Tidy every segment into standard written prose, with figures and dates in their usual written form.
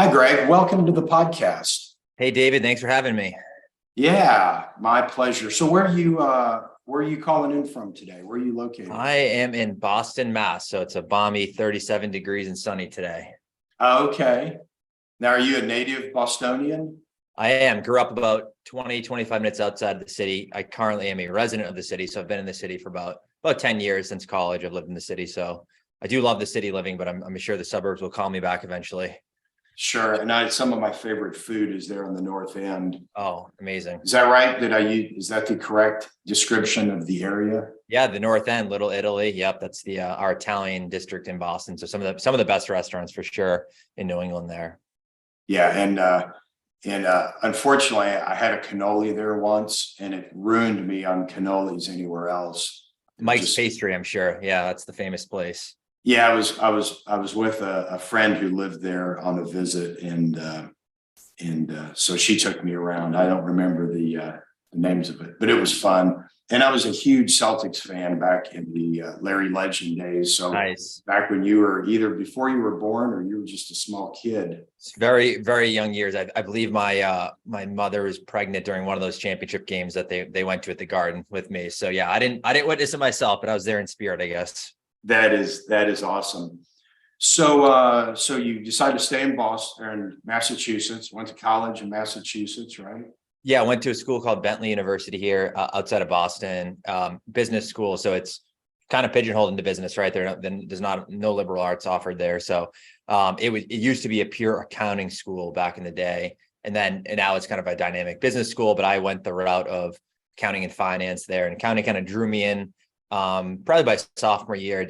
Hi, Greg. Welcome to the podcast. Hey, David, thanks for having me. Yeah, my pleasure. So where are you calling in from today? Where are you located? I am in Boston, Mass. So it's a balmy 37 degrees and sunny today. Okay. Now, are you a native Bostonian? I am. Grew up about 20, 25 minutes outside of the city. I currently am a resident of the city. So I've been in the city for about 10 years since college. I've lived in the city. So I do love the city living, but I'm sure the suburbs will call me back eventually. Sure. And some of my favorite food is there on the north end. Oh, amazing. Is that right? Is that the correct description of the area? Yeah, the North End, Little Italy. Yep, that's the our Italian district in Boston. So some of the best restaurants for sure in New England there. Yeah, and unfortunately, I had a cannoli there once, and it ruined me on cannolis anywhere else. Mike's Pastry, I'm sure. Yeah, that's the famous place. Yeah, I was with a friend who lived there on a visit, and so she took me around. I don't remember the names of it, but it was fun. And I was a huge Celtics fan back in the Larry Legend days. So Nice. back when you were either before you were born or you were just a small kid. It's very, very young years. I believe my mother was pregnant during one of those championship games that they went to at the Garden with me. So yeah, I didn't witness it myself, but I was there in spirit, I guess. That is awesome. So you decided to stay in Boston or in Massachusetts, went to college in Massachusetts, right? Yeah, I went to a school called Bentley University here outside of Boston, business school. So it's kind of pigeonholed into business, right? There's no liberal arts offered there. So it used to be a pure accounting school back in the day, and now it's kind of a dynamic business school. But I went the route of accounting and finance there, and accounting kind of drew me in. Probably by sophomore year,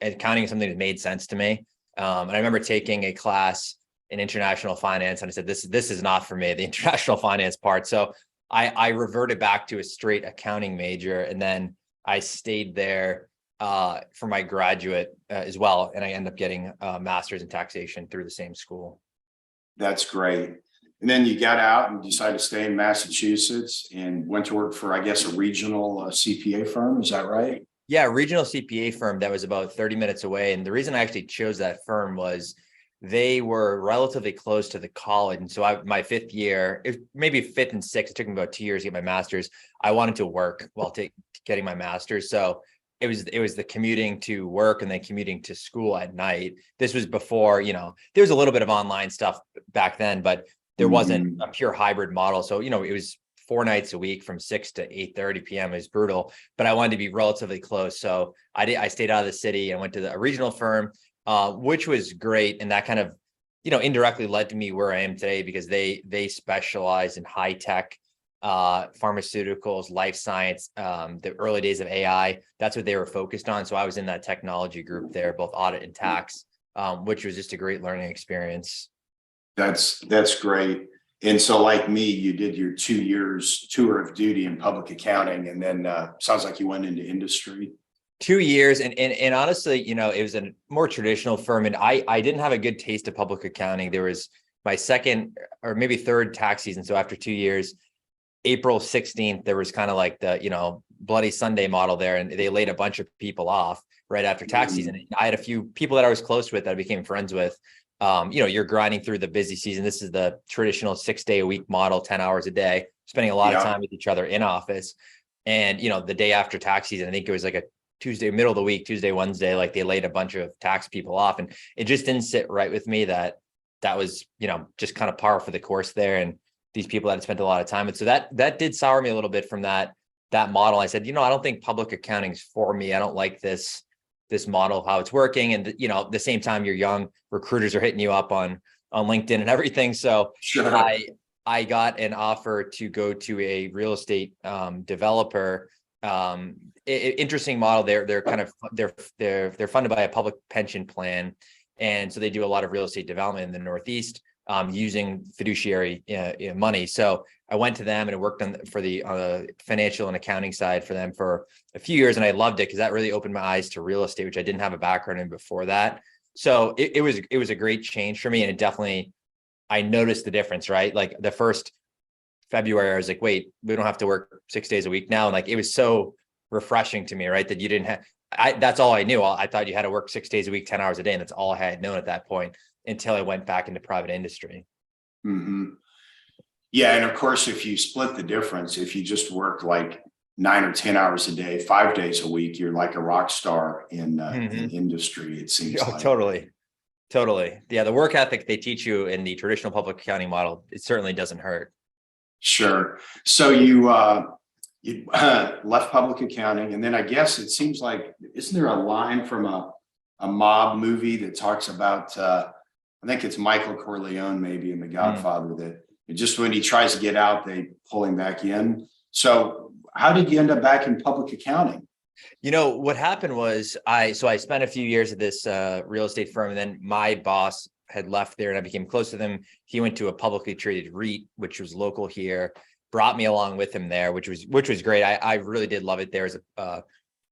accounting is something that made sense to me. And I remember taking a class in international finance, and I said, this is not for me, the international finance part. So I reverted back to a straight accounting major, and then I stayed there for my graduate as well. And I ended up getting a master's in taxation through the same school. That's great. And then you got out and decided to stay in Massachusetts and went to work for, I guess, a regional CPA firm. Is that right? Yeah, a regional CPA firm that was about 30 minutes away. And the reason I actually chose that firm was they were relatively close to the college. And so my fifth year, maybe fifth and sixth, it took me about 2 years to get my master's. I wanted to work while getting my master's. So it was the commuting to work and then commuting to school at night. This was before, there was a little bit of online stuff back then, but there wasn't a pure hybrid model. So, it was 4 nights a week from 6 to 8:30 p.m. It was brutal, but I wanted to be relatively close. So I stayed out of the city and went to a regional firm, which was great. And that kind of, indirectly led to me where I am today, because they specialize in high tech, pharmaceuticals, life science, the early days of AI. That's what they were focused on. So I was in that technology group there, both audit and tax, which was just a great learning experience. That's great. And so, like me, you did your 2 years tour of duty in public accounting, and then sounds like you went into industry. 2 years, and honestly, it was a more traditional firm, and I didn't have a good taste of public accounting. There was my second or maybe third tax season. So after 2 years, April 16th, there was kind of like the Bloody Sunday model there, and they laid a bunch of people off right after tax season. I had a few people that I was close with that I became friends with. You're grinding through the busy season. This is the traditional 6-day-a-week model, 10 hours a day, spending a lot of time with each other in office. And, the day after tax season, I think it was like a Tuesday, middle of the week, Tuesday, Wednesday, like they laid a bunch of tax people off. And it just didn't sit right with me that was, just kind of par for the course there. And these people that had spent a lot of time. And so that did sour me a little bit from that model. I said, I don't think public accounting is for me. I don't like this model, how it's working. And, at the same time, you're young, recruiters are hitting you up on LinkedIn and everything. So Sure. I got an offer to go to a real estate developer. Interesting model. They're funded by a public pension plan. And so they do a lot of real estate development in the Northeast, using fiduciary money. So I went to them and worked on the financial and accounting side for them for a few years. And I loved it because that really opened my eyes to real estate, which I didn't have a background in before that. So it was a great change for me. And it definitely, I noticed the difference, right? Like the first February, I was like, wait, we don't have to work 6 days a week now. And like, it was so refreshing to me, right? That you didn't have, that's all I knew. I thought you had to work 6 days a week, 10 hours a day. And that's all I had known at that point. until I went back into private industry. Hmm. Yeah. And of course, if you split the difference, if you just work like 9 or 10 hours a day, 5 days a week, you're like a rock star in industry, it seems Oh, like. totally. Totally. Yeah. The work ethic they teach you in the traditional public accounting model, it certainly doesn't hurt. Sure. So you left public accounting, and then I guess it seems like, isn't there a line from a mob movie that talks about I think it's Michael Corleone maybe in The Godfather, that just when he tries to get out, they pull him back in. So how did you end up back in public accounting? You know, what happened was I spent a few years at this real estate firm, and then my boss had left there and I became close to them. He went to a publicly traded REIT, which was local here, brought me along with him there, which was great. I really did love it. There's a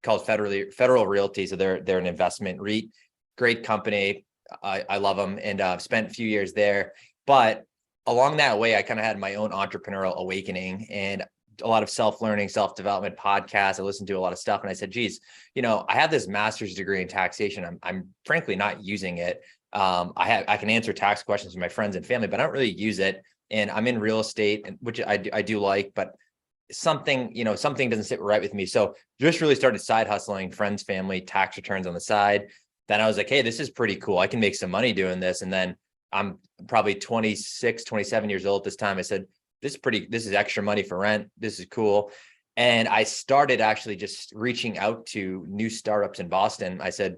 called Federal Realty. So they're an investment REIT, great company. I love them, and spent a few years there. But along that way, I kind of had my own entrepreneurial awakening and a lot of self-learning, self-development podcasts. I listened to a lot of stuff, and I said, geez, I have this master's degree in taxation. I'm frankly not using it. I can answer tax questions from my friends and family, but I don't really use it. And I'm in real estate, which I do like, but something doesn't sit right with me. So just really started side hustling, friends, family, tax returns on the side. Then I was like, hey, this is pretty cool. I can make some money doing this. And then I'm probably 26, 27 years old at this time. I said, this is extra money for rent. This is cool. And I started actually just reaching out to new startups in Boston. I said,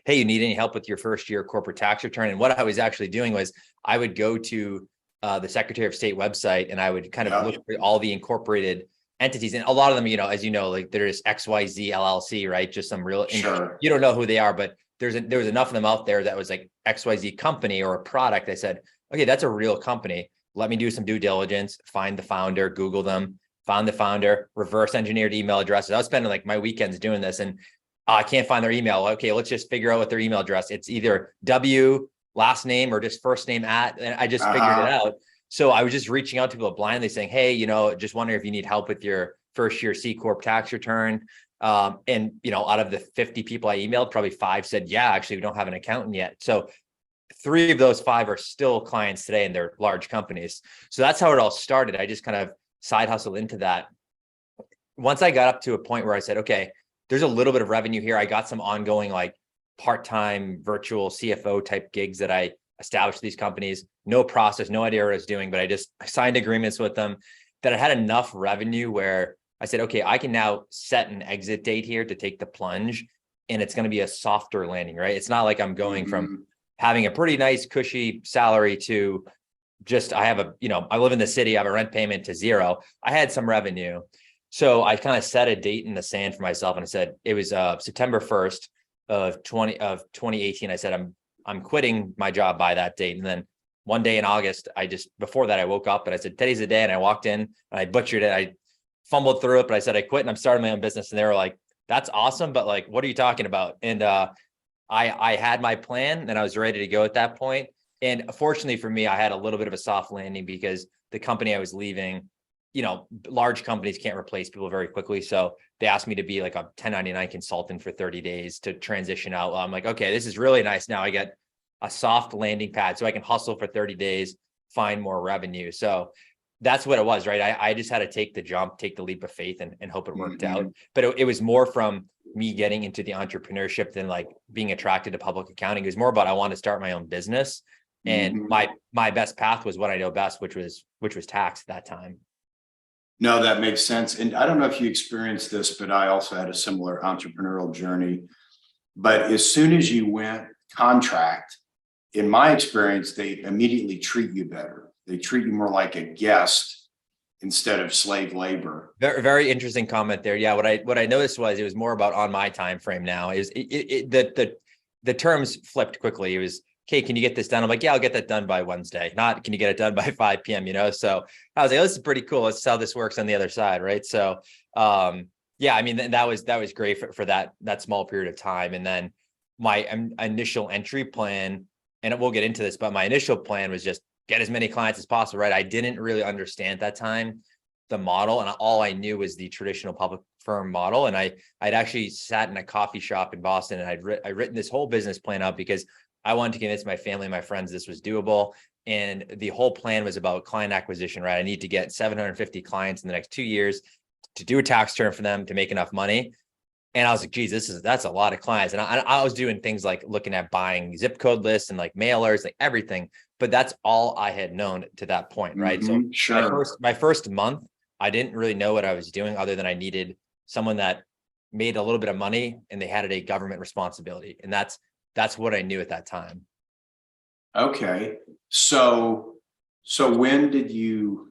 hey, you need any help with your first year corporate tax return? And what I was actually doing was I would go to the Secretary of State website, and I would kind of look for all the incorporated entities. And a lot of them, as like there's XYZ LLC, right? Just some real, Sure. you don't know who they are, but there was enough of them out there that was like XYZ company or a product. I said, okay, that's a real company. Let me do some due diligence, find the founder, Google them, found the founder, reverse engineered email addresses. I was spending like my weekends doing this, and I can't find their email. Okay, let's just figure out what their email address. It's either W last name or just first name at, and I just figured it out. So I was just reaching out to people blindly saying, hey, just wondering if you need help with your first year C Corp tax return. And out of the 50 people I emailed, probably 5 said, yeah, actually, we don't have an accountant yet. So 3 of those 5 are still clients today, and they're large companies. So that's how it all started. I just kind of side hustled into that. Once I got up to a point where I said, okay, there's a little bit of revenue here. I got some ongoing, like part-time virtual CFO type gigs that I established these companies. No process, no idea what I was doing, but I signed agreements with them that I had enough revenue where I said, okay, I can now set an exit date here to take the plunge, and it's going to be a softer landing, right? It's not like I'm going from having a pretty nice cushy salary to just, I live in the city, I have a rent payment to 0. I had some revenue. So I kind of set a date in the sand for myself, and I said, it was September 1st of 2018. I said, I'm quitting my job by that date. And then one day in August, before that, I woke up and I said, today's the day. And I walked in and I butchered it. I fumbled through it, but I said, I quit and I'm starting my own business. And they were like, that's awesome. But like, what are you talking about? And I had my plan and I was ready to go at that point. And fortunately for me, I had a little bit of a soft landing because the company I was leaving, large companies can't replace people very quickly. So they asked me to be like a 1099 consultant for 30 days to transition out. I'm like, okay, this is really nice. Now I get a soft landing pad so I can hustle for 30 days, find more revenue. So that's what it was, right? I just had to take the jump, take the leap of faith and hope it worked out. But it was more from me getting into the entrepreneurship than like being attracted to public accounting. It was more about, I wanted to start my own business. And my best path was what I know best, which was tax at that time. No, that makes sense. And I don't know if you experienced this, but I also had a similar entrepreneurial journey. But as soon as you went contract, in my experience, they immediately treat you better. They treat you more like a guest instead of slave labor. Very, very interesting comment there. Yeah, what I noticed was it was more about on my time frame now. The terms flipped quickly. It was, okay, can you get this done? I'm like, yeah, I'll get that done by Wednesday. Not, can you get it done by 5 p.m., So I was like, oh, this is pretty cool. Let's see how this works on the other side, right? So, yeah, I mean, that was great for that small period of time. And then my initial entry plan, and we'll get into this, but my initial plan was just get as many clients as possible, right? I didn't really understand at that time the model, and all I knew was the traditional public firm model. And I'd actually sat in a coffee shop in Boston, and I'd written this whole business plan out because I wanted to convince my family and my friends this was doable. And the whole plan was about client acquisition, right? I need to get 750 clients in the next 2 years to do a tax return for them to make enough money. And I was like, geez, that's a lot of clients. And I was doing things like looking at buying zip code lists and like mailers, like everything. But that's all I had known to that point, right? So Sure. my first month, I didn't really know what I was doing other than I needed someone that made a little bit of money and they had a government responsibility. And that's what I knew at that time. Okay. So when did you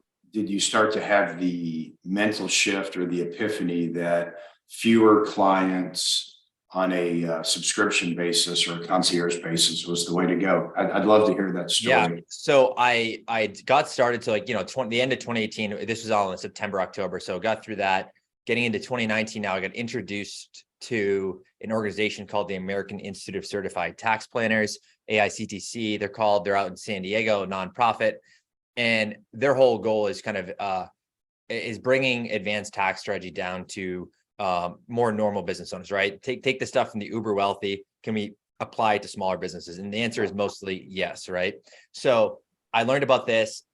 start to have the mental shift or the epiphany that fewer clients on a subscription basis or a concierge basis was the way to go? I'd love to hear that Yeah. story. So I got started to, like, the end of 2018, this was all in September, October. So got through that. Getting into 2019 now, I got introduced to an organization called the American Institute of Certified Tax Planners, AICTC. They're out in San Diego, a nonprofit. And their whole goal is kind of is bringing advanced tax strategy down to more normal business owners, right? Take the stuff from the uber wealthy. Can we apply it to smaller businesses? And the answer is mostly yes, right? So I learned about this.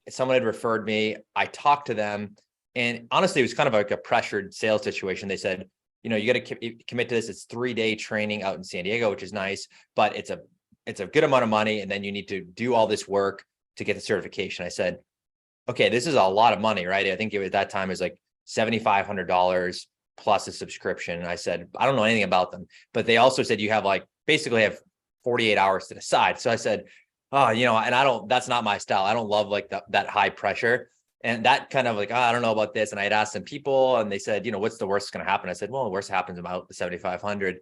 Someone had referred me. I talked to them. And honestly, it was kind of like a pressured sales situation. They said, you got to commit to this. It's 3-day training out in San Diego, which is nice, but it's a good amount of money. And then you need to do all this work to get the certification. I said, okay, this is a lot of money, right? I think at that time it was like $7,500 plus a subscription. And I said, I don't know anything about them, but they also said you have basically have 48 hours to decide. So I said, oh, and that's not my style. I don't love like that high pressure. And that kind of like, I don't know about this. And I had asked some people and they said, what's the worst going to happen? I said, well, the worst happens about the 7,500.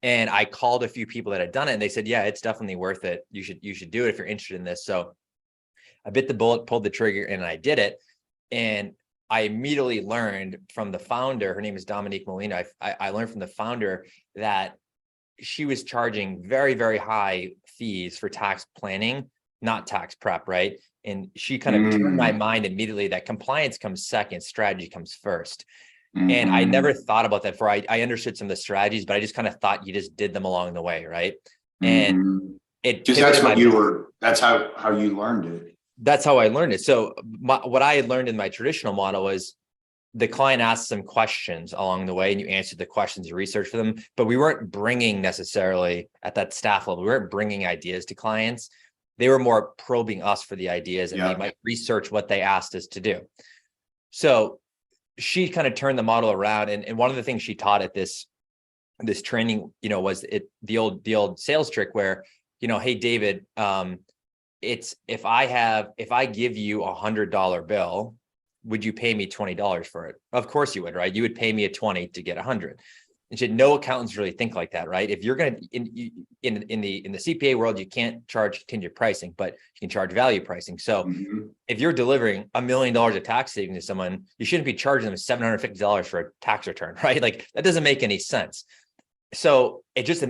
And I called a few people that had done it and they said, yeah, it's definitely worth it. You should do it if you're interested in this. So I bit the bullet, pulled the trigger, and I did it. And I immediately learned from the founder, her name is Dominique Molina. I learned from the founder that she was charging very, very high fees for tax planning, not tax prep, right? And she kind of turned my mind immediately that compliance comes second, strategy comes first. And I never thought about that before. I understood some of the strategies, but I just kind of thought you just did them along the way, right? And it because that's how you learned it. That's how I learned it. So what I had learned in my traditional model was the client asked some questions along the way and you answered the questions, you research for them, but we weren't bringing necessarily at that staff level, we weren't bringing ideas to clients. They were more probing us for the ideas and we might research what they asked us to do. So she kind of turned the model around. And one of the things she taught at this training, was the old sales trick where, hey, David, it's if I give you $100 bill, would you pay me $20 for it? Of course you would, right? You would pay me a 20 to get 100. And she said, no accountants really think like that, right? If you're going to in the CPA world, you can't charge contingent pricing, but you can charge value pricing. So if you're delivering $1 million of tax savings to someone, you shouldn't be charging them $750 for a tax return, right? Like that doesn't make any sense. So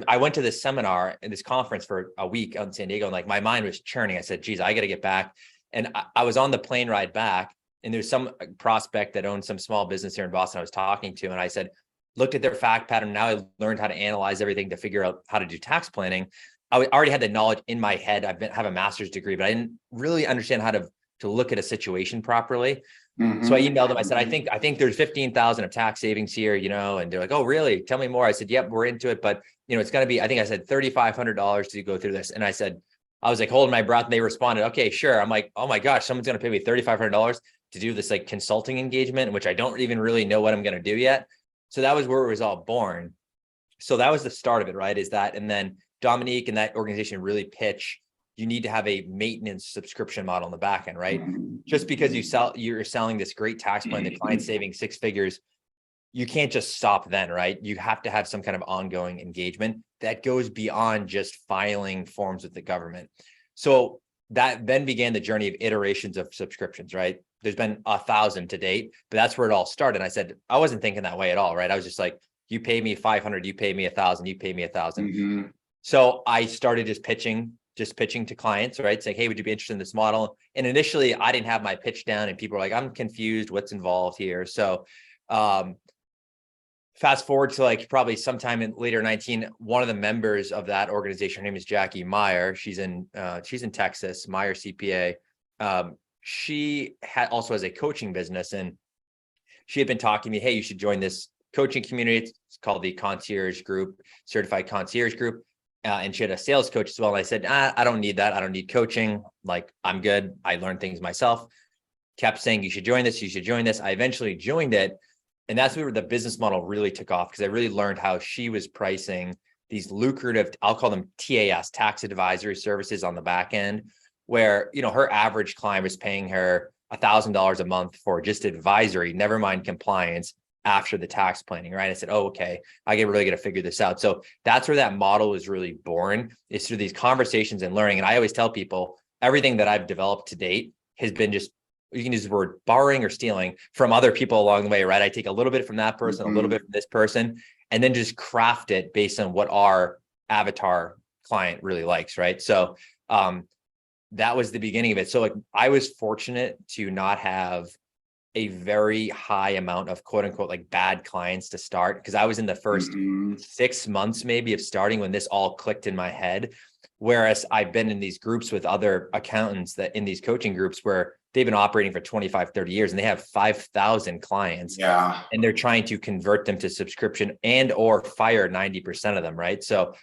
I went to this seminar and this conference for a week out in San Diego, and like my mind was churning. I said, geez, I got to get back. And I was on the plane ride back, and there's some prospect that owns some small business here in Boston I was talking to. And I said, looked at their fact pattern. Now I learned how to analyze everything to figure out how to do tax planning. I already had the knowledge in my head. Have a master's degree, but I didn't really understand how to look at a situation properly. So I emailed them. I said, I think there's 15,000 of tax savings here, and they're like, oh, really? Tell me more. I said, yep, we're into it. But, it's going to be, I think I said $3,500 to go through this. And I was like holding my breath and they responded, okay, sure. I'm like, oh my gosh, someone's going to pay me $3,500 to do this like consulting engagement, which I don't even really know what I'm going to do yet. So that was where it was all born. So that was the start of it, right? And then Dominique and that organization really pitch, you need to have a maintenance subscription model on the back end, right? Just because you're selling this great tax plan, the client saving 6 figures, you can't just stop then, right? You have to have some kind of ongoing engagement that goes beyond just filing forms with the government. So that then began the journey of iterations of subscriptions, right? There's been 1,000 to date, but that's where it all started. I said, I wasn't thinking that way at all, right? I was just like, you pay me 500, you pay me 1,000, you pay me 1,000. So I started just pitching to clients, right? Saying, hey, would you be interested in this model? And initially I didn't have my pitch down and people were like, I'm confused, what's involved here? So fast forward to like probably sometime in later 19, one of the members of that organization, her name is Jackie Meyer. She's in Texas, Meyer CPA. She also has a coaching business, and she had been talking to me, hey, you should join this coaching community. It's called the Concierge Group, Certified Concierge Group. And she had a sales coach as well. And I said, I don't need that. I don't need coaching. Like, I'm good. I learned things myself. Kept saying, you should join this. You should join this. I eventually joined it. And that's where the business model really took off, because I really learned how she was pricing these lucrative, I'll call them TAS, tax advisory services on the back end, where, you know, her average client was paying her $1,000 a month for just advisory, never mind compliance after the tax planning, right? I said, oh, okay, I really got to figure this out. So that's where that model is really born, is through these conversations and learning. And I always tell people, everything that I've developed to date has been just, you can use the word borrowing or stealing from other people along the way, right? I take a little bit from that person, a little bit from this person, and then just craft it based on what our avatar client really likes, right? So that was the beginning of it. So like, I was fortunate to not have a very high amount of quote unquote like bad clients to start, because I was in the first 6 months maybe of starting when this all clicked in my head. Whereas I've been in these groups with other accountants that in these coaching groups where they've been operating for 25, 30 years and they have 5,000 clients. Yeah. And they're trying to convert them to subscription and or fire 90% of them, right? So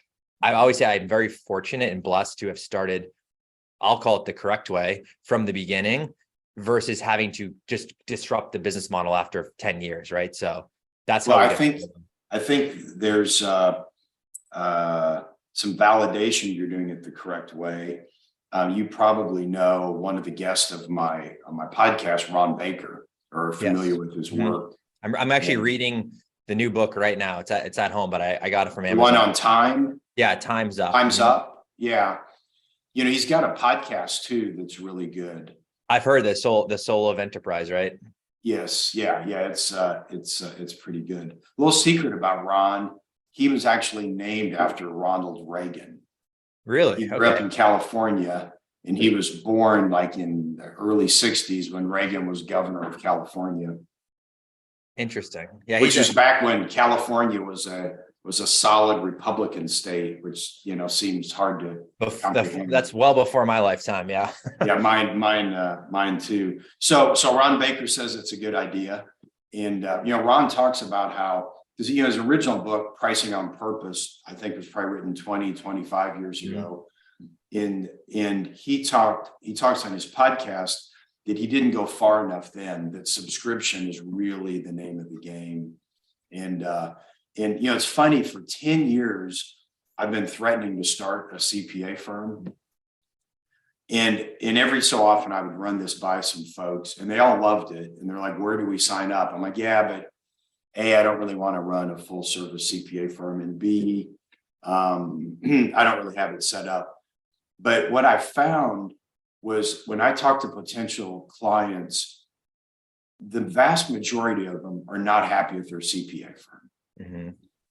I always say I'm very fortunate and blessed to have started, I'll call it the correct way from the beginning, versus having to just disrupt the business model after 10 years, right? So that's how I think there's some validation you're doing it the correct way. You probably know one of the guests of my podcast, Ron Baker, or familiar with his work. I'm actually reading the new book right now. It's at home, but I got it from Amazon. The one on time? Yeah, Time's Up. Time's Up. Yeah. You know, he's got a podcast too that's really good. I've heard the Soul of Enterprise, right? Yes. Yeah. It's pretty good. A little secret about Ron. He was actually named after Ronald Reagan. Really? He grew up in California, and he was born like in the early 60s when Reagan was governor of California. Interesting. Yeah. Which is back when California was a solid Republican state, which, you know, seems hard to comprehend. That's well before my lifetime. Yeah. Yeah, mine too. So Ron Baker says it's a good idea. And, you know, Ron talks about how, because, you know, his original book, Pricing on Purpose, I think was probably written 25 years ago. And he talks on his podcast that he didn't go far enough then, that subscription is really the name of the game. And you know, it's funny, for 10 years, I've been threatening to start a CPA firm. And every so often I would run this by some folks, and they all loved it. And they're like, where do we sign up? I'm like, yeah, but A, I don't really want to run a full service CPA firm. And B, I don't really have it set up. But what I found was when I talk to potential clients, the vast majority of them are not happy with their CPA firm.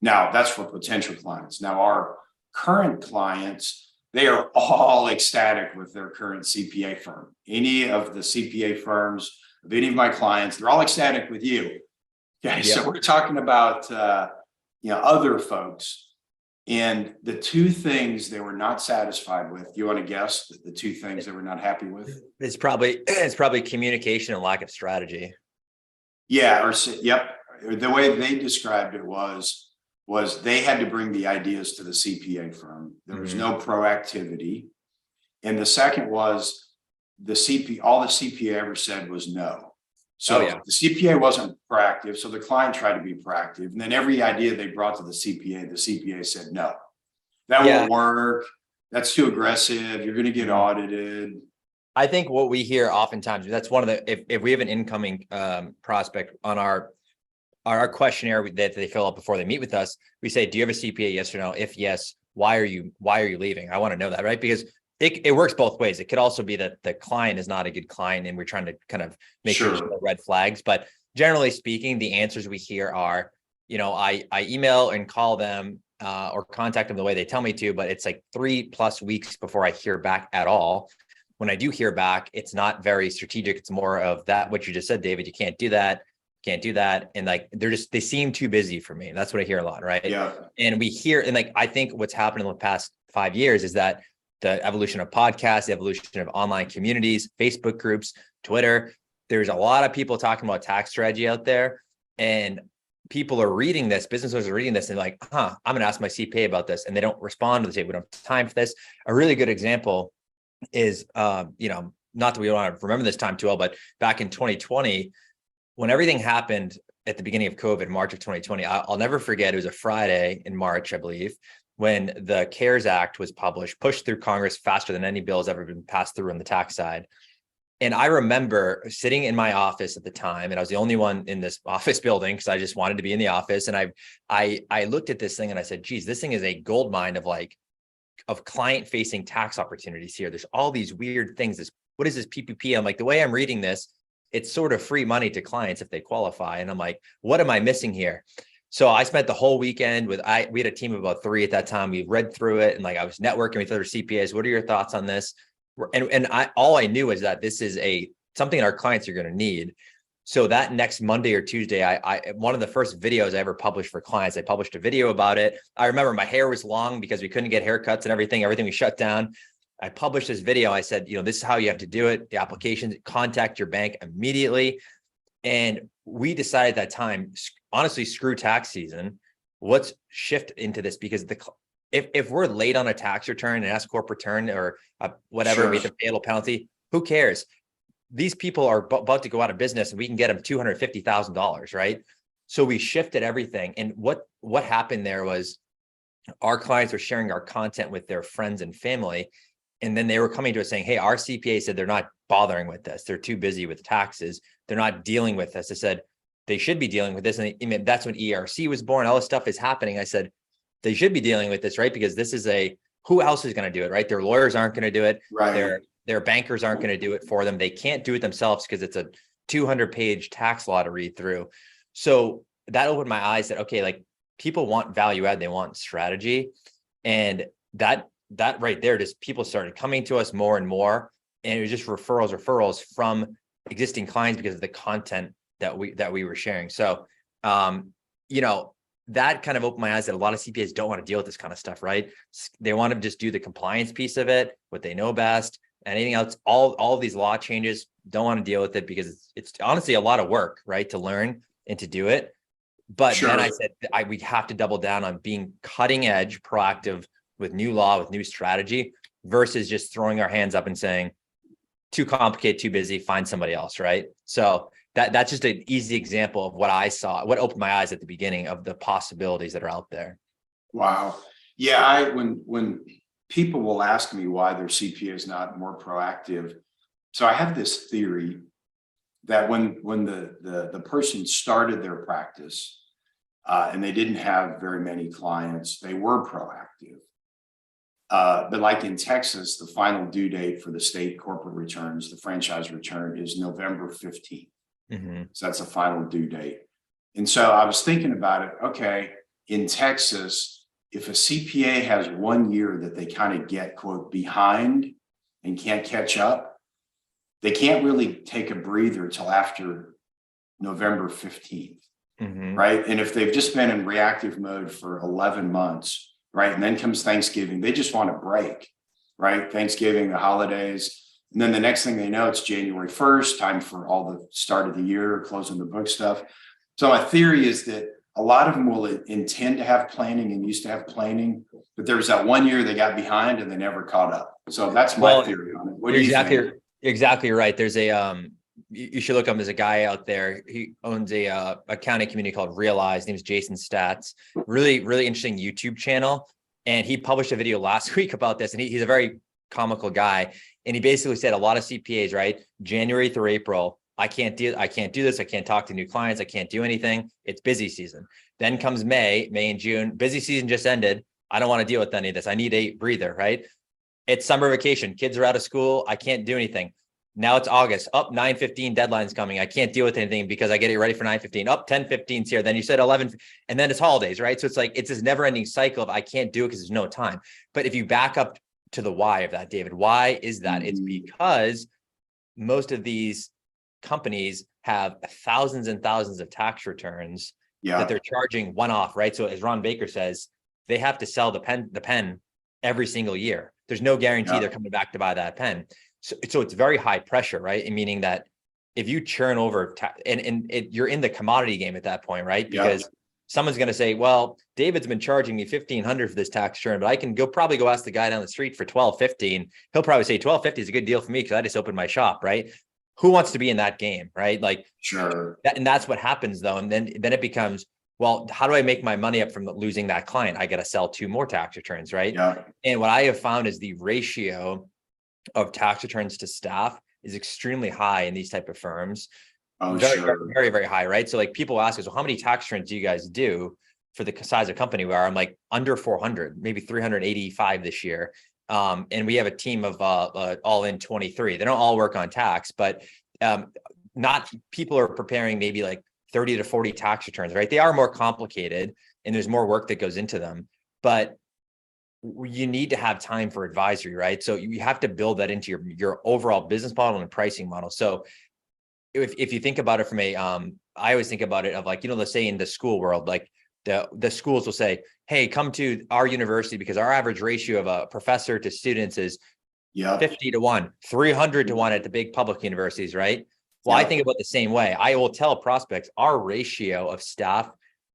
Now, that's for potential clients. Now, our current clients, they are all ecstatic with their current CPA firm. Any of the CPA firms of any of my clients, they're all ecstatic with you. Okay, so we're talking about you know, other folks, and the two things they were not satisfied with. You want to guess the two things they were not happy with? It's probably communication and lack of strategy. Yeah, yep. The way they described it was they had to bring the ideas to the CPA firm. There was no proactivity. And the second was all the CPA ever said was no. So the CPA wasn't proactive. So the client tried to be proactive. And then every idea they brought to the CPA said, no, that won't work. That's too aggressive. You're going to get audited. I think what we hear oftentimes, that's one of the, if we have an incoming prospect on our questionnaire that they fill out before they meet with us, we say, do you have a CPA? Yes or no? If yes, why are you leaving? I want to know that, right? Because it works both ways. It could also be that the client is not a good client and we're trying to kind of make sure there's no red flags. But generally speaking, the answers we hear are, you know, I email and call them or contact them the way they tell me to, but it's like 3+ weeks before I hear back at all. When I do hear back, it's not very strategic. It's more of that, what you just said, David, you can't do that. can't do that. And like, they seem too busy for me. That's what I hear a lot. Right. Yeah. And we hear, and like, I think what's happened in the past 5 years is that the evolution of podcasts, the evolution of online communities, Facebook groups, Twitter, there's a lot of people talking about tax strategy out there, and people are reading this, business owners are reading this and like, I'm going to ask my CPA about this. And they don't respond to the, we don't have time for this. A really good example is, not that we want to remember this time too well, but back in 2020, when everything happened at the beginning of COVID, March of 2020, I'll never forget, it was a Friday in March, I believe, when the CARES Act was published, pushed through Congress faster than any bill has ever been passed through on the tax side. And I remember sitting in my office at the time, and I was the only one in this office building because I just wanted to be in the office. And I looked at this thing and I said, geez, this thing is a gold mine of client facing tax opportunities here. There's all these weird things. What is this PPP? I'm like, the way I'm reading this, it's sort of free money to clients if they qualify. And I'm like, what am I missing here? So I spent the whole weekend we had a team of about 3 at that time. We read through it, and like I was networking with other CPAs. What are your thoughts on this? And all I knew is that this is something our clients are going to need. So that next Monday or Tuesday, I one of the first videos I ever published for clients, I published a video about it. I remember my hair was long because we couldn't get haircuts and everything was shut down. I published this video. I said, this is how you have to do it. The applications, contact your bank immediately. And we decided at that time, honestly, screw tax season. Let's shift into this, because if we're late on a tax return, an S corp return, or whatever, we have to pay a little penalty, who cares? These people are about to go out of business, and we can get them $250,000, right? So we shifted everything. And what happened there was our clients were sharing our content with their friends and family. And then they were coming to us saying, hey, our CPA said they're not bothering with this. They're too busy with taxes. They're not dealing with this. I said, they should be dealing with this. And that's when ERC was born. All this stuff is happening. I said, they should be dealing with this, right? Because this is who else is going to do it, right? Their lawyers aren't going to do it. Right. Their bankers aren't going to do it for them. They can't do it themselves because it's a 200-page tax law to read through. So that opened my eyes that, okay, like, people want value add, they want strategy. And that right there, just people started coming to us more and more. And it was just referrals from existing clients because of the content that we were sharing. So, that kind of opened my eyes that a lot of CPAs don't want to deal with this kind of stuff, right? They want to just do the compliance piece of it, what they know best. Anything else, all of these law changes, don't want to deal with it because it's honestly a lot of work, right, to learn and to do it. But then I said, we have to double down on being cutting edge, proactive with new law, with new strategy, versus just throwing our hands up and saying, too complicated, too busy, find somebody else, right? So that's just an easy example of what I saw, what opened my eyes at the beginning of the possibilities that are out there. Wow. Yeah, when people will ask me why their CPA is not more proactive, so I have this theory that when the person started their practice and they didn't have very many clients, they were proactive. But like in Texas, the final due date for the state corporate returns, the franchise return, is November 15th. Mm-hmm. So that's a final due date. And so I was thinking about it. Okay, in Texas, if a CPA has 1 year that they kind of get, quote, behind and can't catch up, they can't really take a breather till after November 15th, mm-hmm. right? And if they've just been in reactive mode for 11 months, right, and then comes Thanksgiving, they just want a break, right? Thanksgiving, the holidays. And then the next thing they know, it's January 1st, time for all the start of the year, closing the book stuff. So my theory is that a lot of them will intend to have planning and used to have planning, but there was that 1 year they got behind and they never caught up. So that's my theory on it. What do you think? Exactly right. There's you should look up, there's a guy out there. He owns a accounting community called Realize. His name is Jason Stats. Really, really interesting YouTube channel. And he published a video last week about this. And he's a very comical guy. And he basically said a lot of CPAs, right? January through April, I can't do this. I can't talk to new clients. I can't do anything. It's busy season. Then comes May and June. Busy season just ended. I don't want to deal with any of this. I need a breather, right? It's summer vacation. Kids are out of school. I can't do anything. Now it's August. Up 9:15 deadline's coming. I can't deal with anything because I get it ready for 9:15. Up 10:15's here. Then you said 11, and then it's holidays, right? So it's like it's this never-ending cycle of I can't do it because there's no time. But if you back up to the why of that, David, why is that? It's because most of these companies have thousands and thousands of tax returns Yeah. that they're charging one off, right? So as Ron Baker says, they have to sell the pen every single year. There's no guarantee they're coming back to buy that pen. So it's very high pressure, right? And meaning that if you churn over you're in the commodity game at that point, right? Because someone's going to say, well, David's been charging me $1,500 for this tax return, but I can probably go ask the guy down the street for $1,250. He'll probably say $1,250 is a good deal for me because I just opened my shop, right? Who wants to be in that game, right? Like, sure. And that's what happens though. And then it becomes, well, how do I make my money up from losing that client? I got to sell 2 more tax returns, right? Yeah. And what I have found is the ratio of tax returns to staff is extremely high in these type of firms. Oh, very, sure. very, very high, right? So like people ask us, well, how many tax returns do you guys do for the size of company we are? I'm like under 400, maybe 385 this year. And we have a team of all in 23. They don't all work on tax, but not people are preparing maybe like 30 to 40 tax returns, right? They are more complicated and there's more work that goes into them, but you need to have time for advisory, right? So you have to build that into your overall business model and pricing model. So if you think about it from a, I always think about it of like, let's say in the school world, like the schools will say, hey, come to our university because our average ratio of a professor to students is 50 to 1, 300 to 1 at the big public universities, right? Well, I think about the same way. I will tell prospects our ratio of staff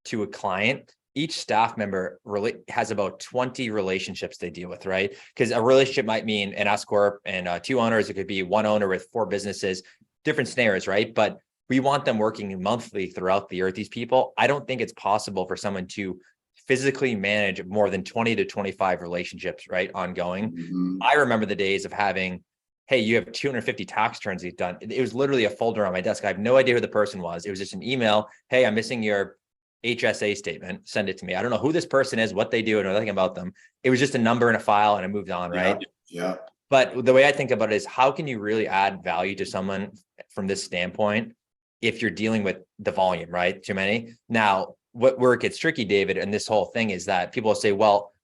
to a client, each staff member really has about 20 relationships they deal with, right? Because a relationship might mean an S corp and 2 owners. It could be 1 owner with 4 businesses, different snares, right? But we want them working monthly throughout the year with these people. I don't think it's possible for someone to physically manage more than 20 to 25 relationships, right? Ongoing. Mm-hmm. I remember the days of having, hey, you have 250 tax returns you've done. It was literally a folder on my desk. I have no idea who the person was. It was just an email. Hey, I'm missing your HSA statement. Send it to me. I don't know who this person is, what they do, and nothing about them. It was just a number in a file and I moved on, right? Yeah. But the way I think about it is how can you really add value to someone from this standpoint if you're dealing with the volume, right? Too many. Now, where it gets tricky, David, and this whole thing is that people say, well,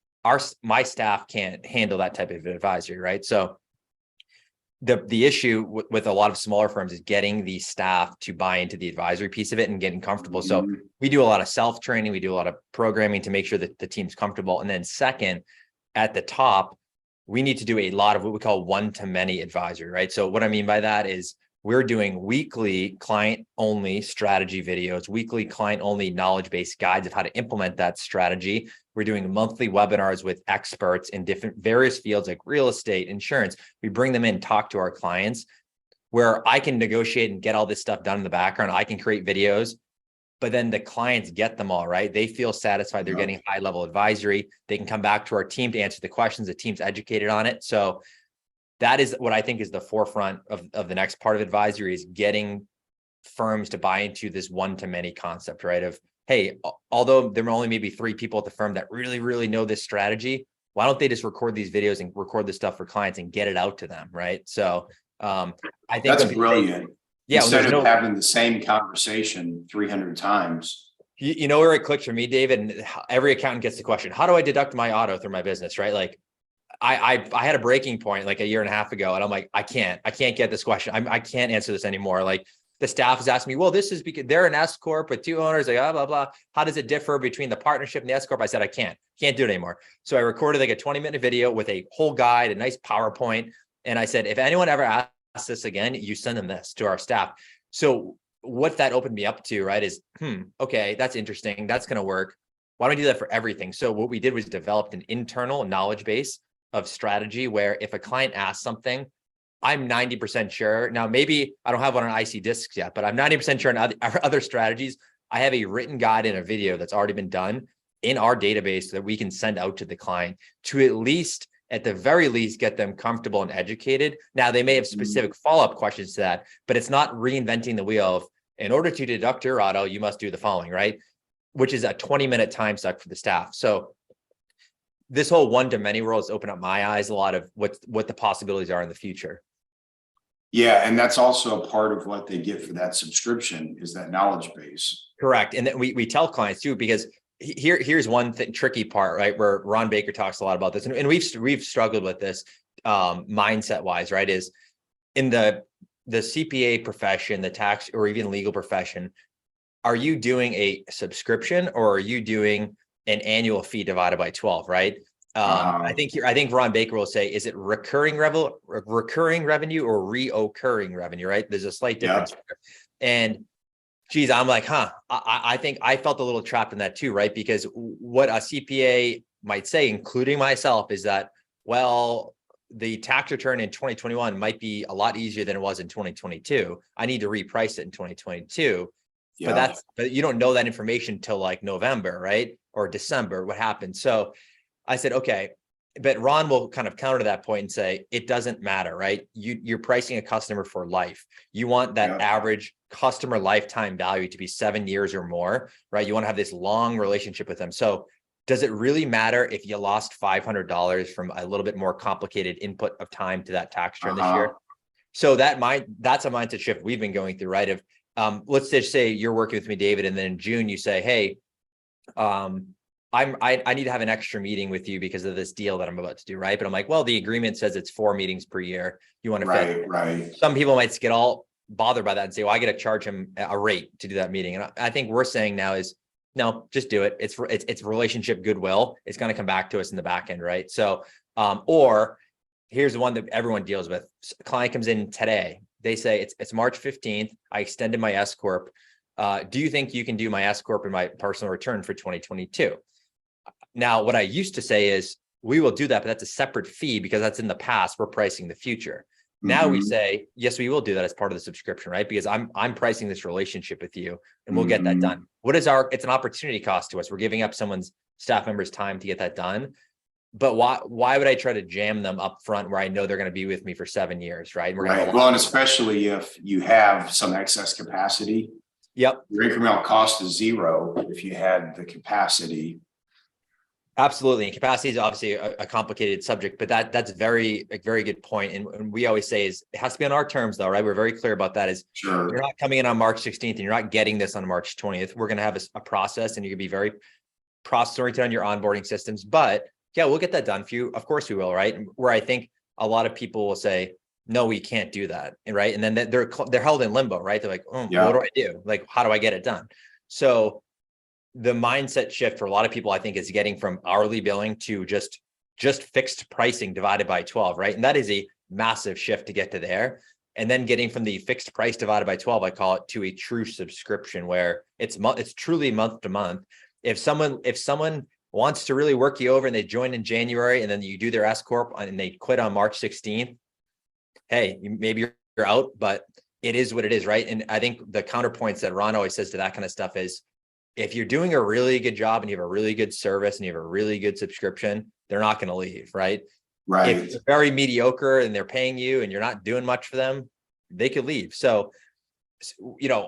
my staff can't handle that type of advisory, right? So the issue with a lot of smaller firms is getting the staff to buy into the advisory piece of it and getting comfortable. So we do a lot of self-training, we do a lot of programming to make sure that the team's comfortable. And then second, at the top, we need to do a lot of what we call one-to-many advisory, right? So what I mean by that is we're doing weekly client-only strategy videos, weekly client-only knowledge-based guides of how to implement that strategy. We're doing monthly webinars with experts in different various fields like real estate, insurance. We bring them in, talk to our clients where I can negotiate and get all this stuff done in the background. I can create videos, but then the clients get them all, right? They feel satisfied. They're getting high-level advisory. They can come back to our team to answer the questions. The team's educated on it. So that is what I think is the forefront of the next part of advisory is getting firms to buy into this one-to-many concept, right? Of, hey, although there are only maybe 3 people at the firm that really, really know this strategy, why don't they just record these videos and record this stuff for clients and get it out to them, right? So I think that's brilliant. Instead of having the same conversation 300 times. You know where it clicks for me, David, and every accountant gets the question, how do I deduct my auto through my business, right? Like I had a breaking point like a year and a half ago, and I'm like, I can't get this question. I can't answer this anymore. Like the staff is asking me, well, this is because they're an S corp with 2 owners, like blah, blah, blah. How does it differ between the partnership and the S corp? I said, I can't do it anymore. So I recorded like a 20-minute video with a whole guide, a nice PowerPoint. And I said, if anyone ever asks this again, you send them this to our staff. So what that opened me up to, right, is, okay, that's interesting. That's going to work. Why don't I do that for everything? So what we did was developed an internal knowledge base of strategy where if a client asks something, I'm 90% sure. Now, maybe I don't have one on IC discs yet, but I'm 90% sure on other strategies. I have a written guide and a video that's already been done in our database that we can send out to the client to at the very least, get them comfortable and educated. Now, they may have specific follow-up questions to that, but it's not reinventing the wheel of, in order to deduct your auto, you must do the following, right? Which is a 20-minute time suck for the staff. So this whole one-to-many world has opened up my eyes a lot of what the possibilities are in the future. Yeah, and that's also a part of what they get for that subscription is that knowledge base. Correct. And then we tell clients too, because here's one tricky part, right? Where Ron Baker talks a lot about this, and we've struggled with this mindset wise, right? Is in the the CPA profession, the tax or even legal profession, are you doing a subscription or are you doing an annual fee divided by 12, right? I think Ron Baker will say, is it recurring revenue or reoccurring revenue, right? There's a slight difference there. And geez, I'm like, I think I felt a little trapped in that too, right? Because what a CPA might say, including myself, is that, well, the tax return in 2021 might be a lot easier than it was in 2022. I need to reprice it in 2022. But you don't know that information till like November, right? Or December, what happened. So I said, okay, but Ron will kind of counter that point and say, it doesn't matter, right? You're pricing a customer for life. You want that average customer lifetime value to be 7 years or more, right? You want to have this long relationship with them. So does it really matter if you lost $500 from a little bit more complicated input of time to that tax return this year? So that's a mindset shift we've been going through, right? Let's just say you're working with me, David, and then in June you say, hey, I need to have an extra meeting with you because of this deal that I'm about to do, right? But I'm like, well, the agreement says it's 4 meetings per year. You want to fit. Right. Some people might get all bothered by that and say, well, I got to charge him a rate to do that meeting. And I think we're saying now is, no, just do it. It's relationship goodwill. It's going to come back to us in the back end, right? So, or here's the one that everyone deals with. A client comes in today. They say it's March 15th. I extended my S Corp. Do you think you can do my S Corp and my personal return for 2022? Now, what I used to say is we will do that, but that's a separate fee because that's in the past. We're pricing the future. Now we say, yes, we will do that as part of the subscription, right? Because I'm pricing this relationship with you and we'll get that done. It's an opportunity cost to us. We're giving up someone's staff member's time to get that done. But why would I try to jam them up front where I know they're going to be with me for 7 years, right? Well, and especially if you have some excess capacity. Yep. Your incremental cost is zero if you had the capacity. Absolutely. And capacity is obviously a complicated subject, but that's a very good point. And we always say is it has to be on our terms though, right? We're very clear about that is you're not coming in on March 16th and you're not getting this on March 20th. We're going to have a process and you can be very process oriented on your onboarding systems, but yeah, we'll get that done for you. Of course we will, right? Where I think a lot of people will say, no, we can't do that. Right. And then they're held in limbo, right? They're like, what do I do? Like, how do I get it done? So the mindset shift for a lot of people, I think, is getting from hourly billing to just fixed pricing divided by 12, right? And that is a massive shift to get to there. And then getting from the fixed price divided by 12, I call it, to a true subscription where it's truly month to month. If someone wants to really work you over and they join in January and then you do their S Corp and they quit on March 16th, hey, maybe you're out, but it is what it is, right? And I think the counterpoints that Ron always says to that kind of stuff is, if you're doing a really good job and you have a really good service and you have a really good subscription, they're not going to leave, right? Right. If they're very mediocre and they're paying you and you're not doing much for them, they could leave. So,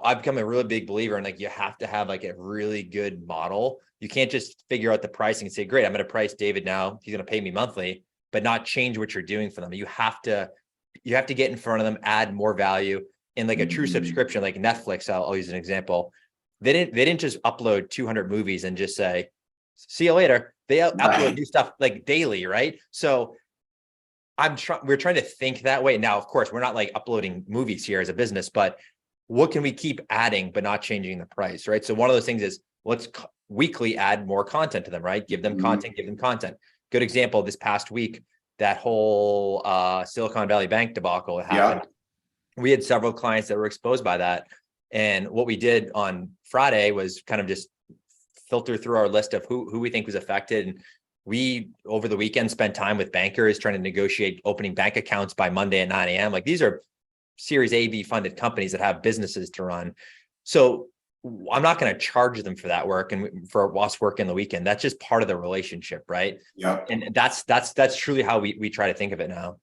I've become a really big believer in like, you have to have like a really good model. You can't just figure out the pricing and say, great, I'm going to price David now. He's going to pay me monthly, but not change what you're doing for them. You have to get in front of them, add more value in like a true subscription, like Netflix. I'll use an example. They didn't just upload 200 movies and just say, see you later. They upload new stuff like daily, right? So we're trying to think that way. Now, of course, we're not like uploading movies here as a business, but what can we keep adding but not changing the price, right? So one of those things is let's weekly add more content to them, right? Give them content. Good example, this past week, that whole Silicon Valley Bank debacle happened. We had several clients that were exposed by that. And what we did on Friday was kind of just filter through our list of who we think was affected. And we, over the weekend, spent time with bankers trying to negotiate opening bank accounts by Monday at 9 a.m. Like, these are Series A, B funded companies that have businesses to run. So I'm not going to charge them for that work and for us work in the weekend. That's just part of the relationship, right? Yeah. And that's truly how we try to think of it now.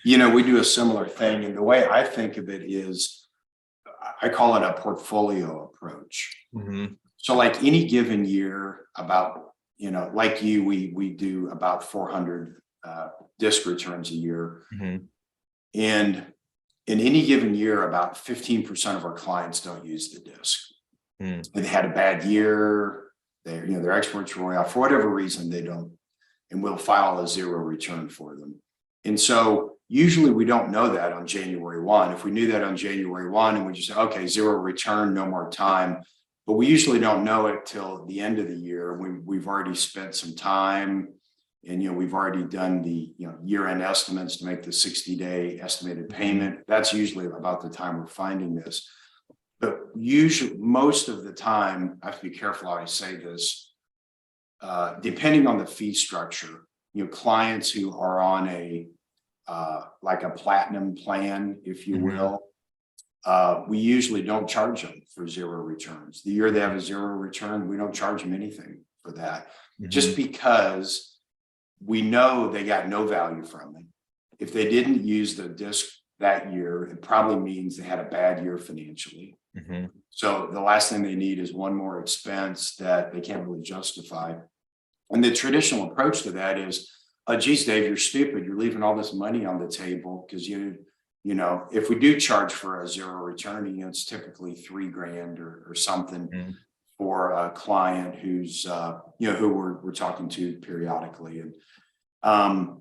We do a similar thing. And the way I think of it is, I call it a portfolio approach. So like any given year, about, like we do about 400 disc returns a year. And in any given year, about 15% of our clients don't use the disc. They had a bad year. Their exports were way off for whatever reason, they don't, and we'll file a zero return for them. And so Usually we don't know that on January 1. If we knew that on January 1 and we just say, okay, zero return, no more time. But we usually don't know it till the end of the year. We've already spent some time, and we've already done the year-end estimates to make the 60-day estimated payment. That's usually about the time we're finding this. But usually, most of the time, I have to be careful how I say this, depending on the fee structure, clients who are on a like a platinum plan, if you will, we usually don't charge them for zero returns. The year they have a zero return, we don't charge them anything for that, just because we know they got no value from it. If they didn't use the disc that year, it probably means they had a bad year financially. So the last thing they need is one more expense that they can't really justify. And the traditional approach to that is, oh, geez, Dave, you're stupid. You're leaving all this money on the table because if we do charge for a zero return, it's typically $3,000 or something for a client who's, who we're talking to periodically. And,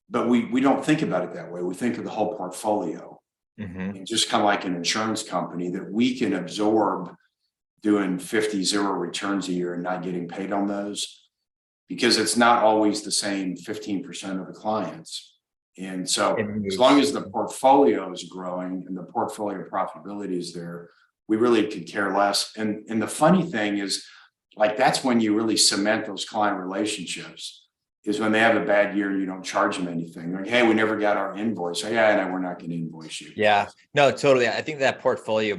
but we don't think about it that way. We think of the whole portfolio, and just kind of like an insurance company that we can absorb doing 50 zero returns a year and not getting paid on those, because it's not always the same 15% of the clients. And so as long as the portfolio is growing and the portfolio profitability is there, we really could care less. And the funny thing is, like, that's when you really cement those client relationships, is when they have a bad year and you don't charge them anything. Like, hey, we never got our invoice. Oh, yeah, no, we're not going to invoice you. Yeah, no, totally. I think that portfolio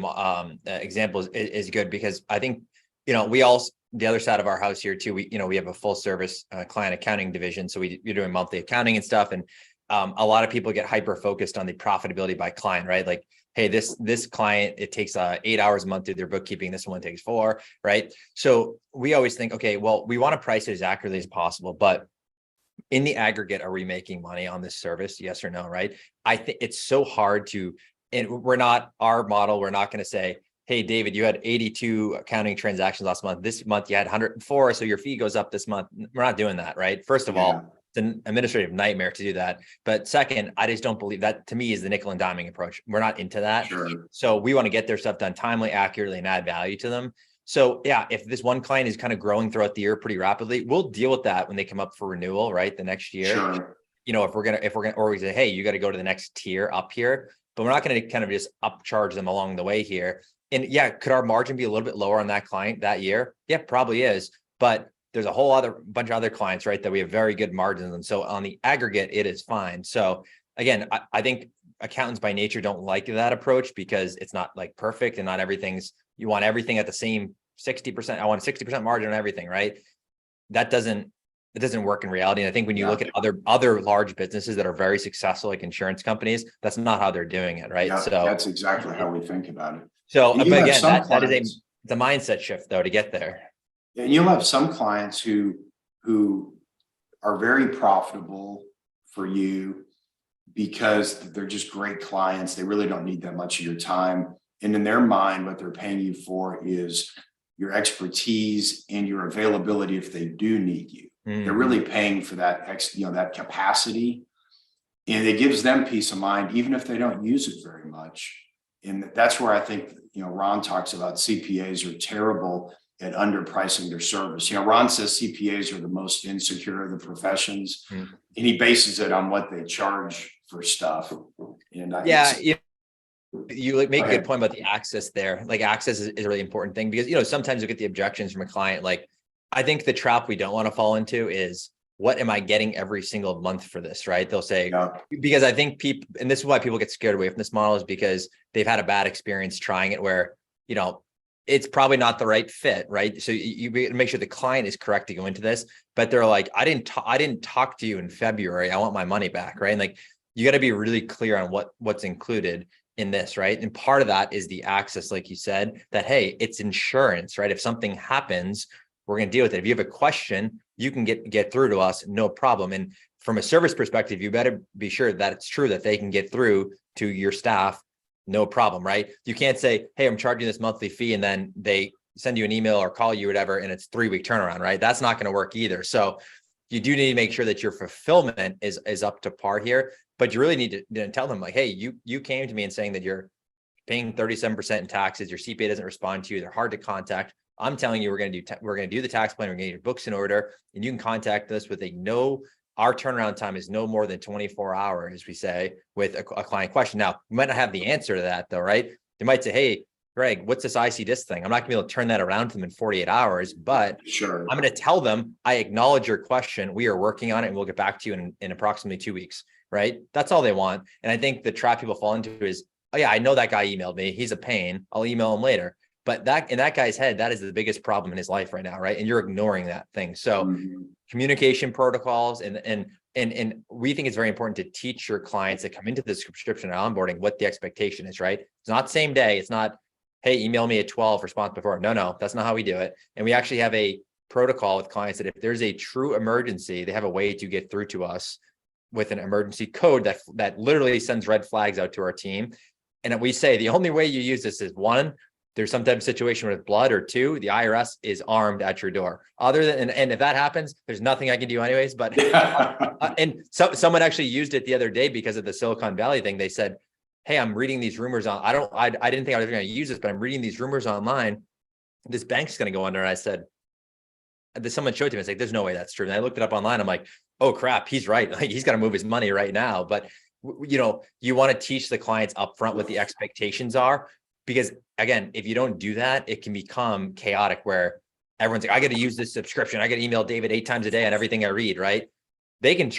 example is good, because I think, we all, the other side of our house here too, we have a full service client accounting division. So you're doing monthly accounting and stuff. And a lot of people get hyper focused on the profitability by client, right? Like, hey, this client, it takes 8 hours a month to do their bookkeeping. This one takes 4, right? So we always think, okay, well, we want to price it as accurately as possible, but in the aggregate, are we making money on this service? Yes or no, right? I think it's so hard to, and our model, we're not going to say, hey, David, you had 82 accounting transactions last month. This month you had 104, so your fee goes up this month. We're not doing that, right? First of all, it's an administrative nightmare to do that. But second, I just don't believe that, to me, is the nickel and diming approach. We're not into that. Sure. So we want to get their stuff done timely, accurately, and add value to them. So yeah, if this one client is kind of growing throughout the year pretty rapidly, we'll deal with that when they come up for renewal, right? The next year. Sure. If we're gonna, or we say, hey, you got to go to the next tier up here, but we're not going to kind of just upcharge them along the way here. And yeah, could our margin be a little bit lower on that client that year? Yeah, probably is. But there's a whole other bunch of other clients, right, that we have very good margins. And so on the aggregate, it is fine. So again, I think accountants by nature don't like that approach, because it's not like perfect, and not everything's, you want everything at the same 60%. I want a 60% margin on everything, right? It doesn't work in reality. And I think when you look at other large businesses that are very successful, like insurance companies, that's not how they're doing it, right? So that's exactly how we think about it. So, but again, that is the mindset shift, though, to get there. And you'll have some clients who are very profitable for you because they're just great clients. They really don't need that much of your time. And in their mind, what they're paying you for is your expertise and your availability if they do need you. They're really paying for that, that capacity. And it gives them peace of mind, even if they don't use it very much. And that's where I think, Ron talks about CPAs are terrible at underpricing their service. Ron says CPAs are the most insecure of the professions, and he bases it on what they charge for stuff. And you make a good point about the access there. Like, access is a really important thing, because, sometimes you get the objections from a client. Like, I think the trap we don't want to fall into is, what am I getting every single month for this, right? They'll say, because I think people, and this is why people get scared away from this model, is because they've had a bad experience trying it where, it's probably not the right fit, right? So you make sure the client is correct to go into this, but they're like, I didn't talk to you in February. I want my money back, right? And like, you got to be really clear on what's included in this, right? And part of that is the access, like you said, that, hey, it's insurance, right? If something happens, we're going to deal with it. If you have a question, you can get through to us, no problem. And from a service perspective, you better be sure that it's true that they can get through to your staff, no problem, right? You can't say, hey, I'm charging this monthly fee, and then they send you an email or call you, whatever, and it's 3-week turnaround, right? That's not going to work either. So you do need to make sure that your fulfillment is up to par here. but you really need to tell them like, hey, you came to me and saying that you're paying 37% in taxes, your CPA doesn't respond to you, they're hard to contact. I'm telling you, we're going to do the tax plan, we're going to get your books in order, and you can contact us with our turnaround time is no more than 24 hours, we say, with a client question. Now, you might not have the answer to that though, right? They might say, hey, Greg, what's this IC disc thing? I'm not gonna be able to turn that around to them in 48 hours, but Sure. I'm going to tell them, I acknowledge your question. We are working on it and we'll get back to you in approximately 2 weeks, right? That's all they want. And I think the trap people fall into is, oh yeah, I know that guy emailed me. He's a pain. I'll email him later. But that in that guy's head, that is the biggest problem in his life right now, right? And you're ignoring that thing. So communication protocols and we think it's very important to teach your clients that come into the subscription and onboarding what the expectation is, right? It's not same day. It's not, hey, email me at 12, response before. No, that's not how we do it. And we actually have a protocol with clients that if there's a true emergency, they have a way to get through to us with an emergency code that literally sends red flags out to our team. And we say the only way you use this is one, there's some type of situation with blood, or two, the IRS is armed at your door. Other than, and if that happens, there's nothing I can do anyways. But and someone actually used it the other day because of the Silicon Valley thing. They said, hey, I'm reading these rumors on, I didn't think I was going to use this, but I'm reading these rumors online. This bank's going to go under. And I said, someone showed it to me. It's like, there's no way that's true. And I looked it up online. I'm like, oh crap, he's right. Like he's got to move his money right now. But you want to teach the clients upfront what the expectations are, because again, if you don't do that, it can become chaotic where everyone's like, I got to use this subscription. I got to email David 8 times a day on everything I read, right? They can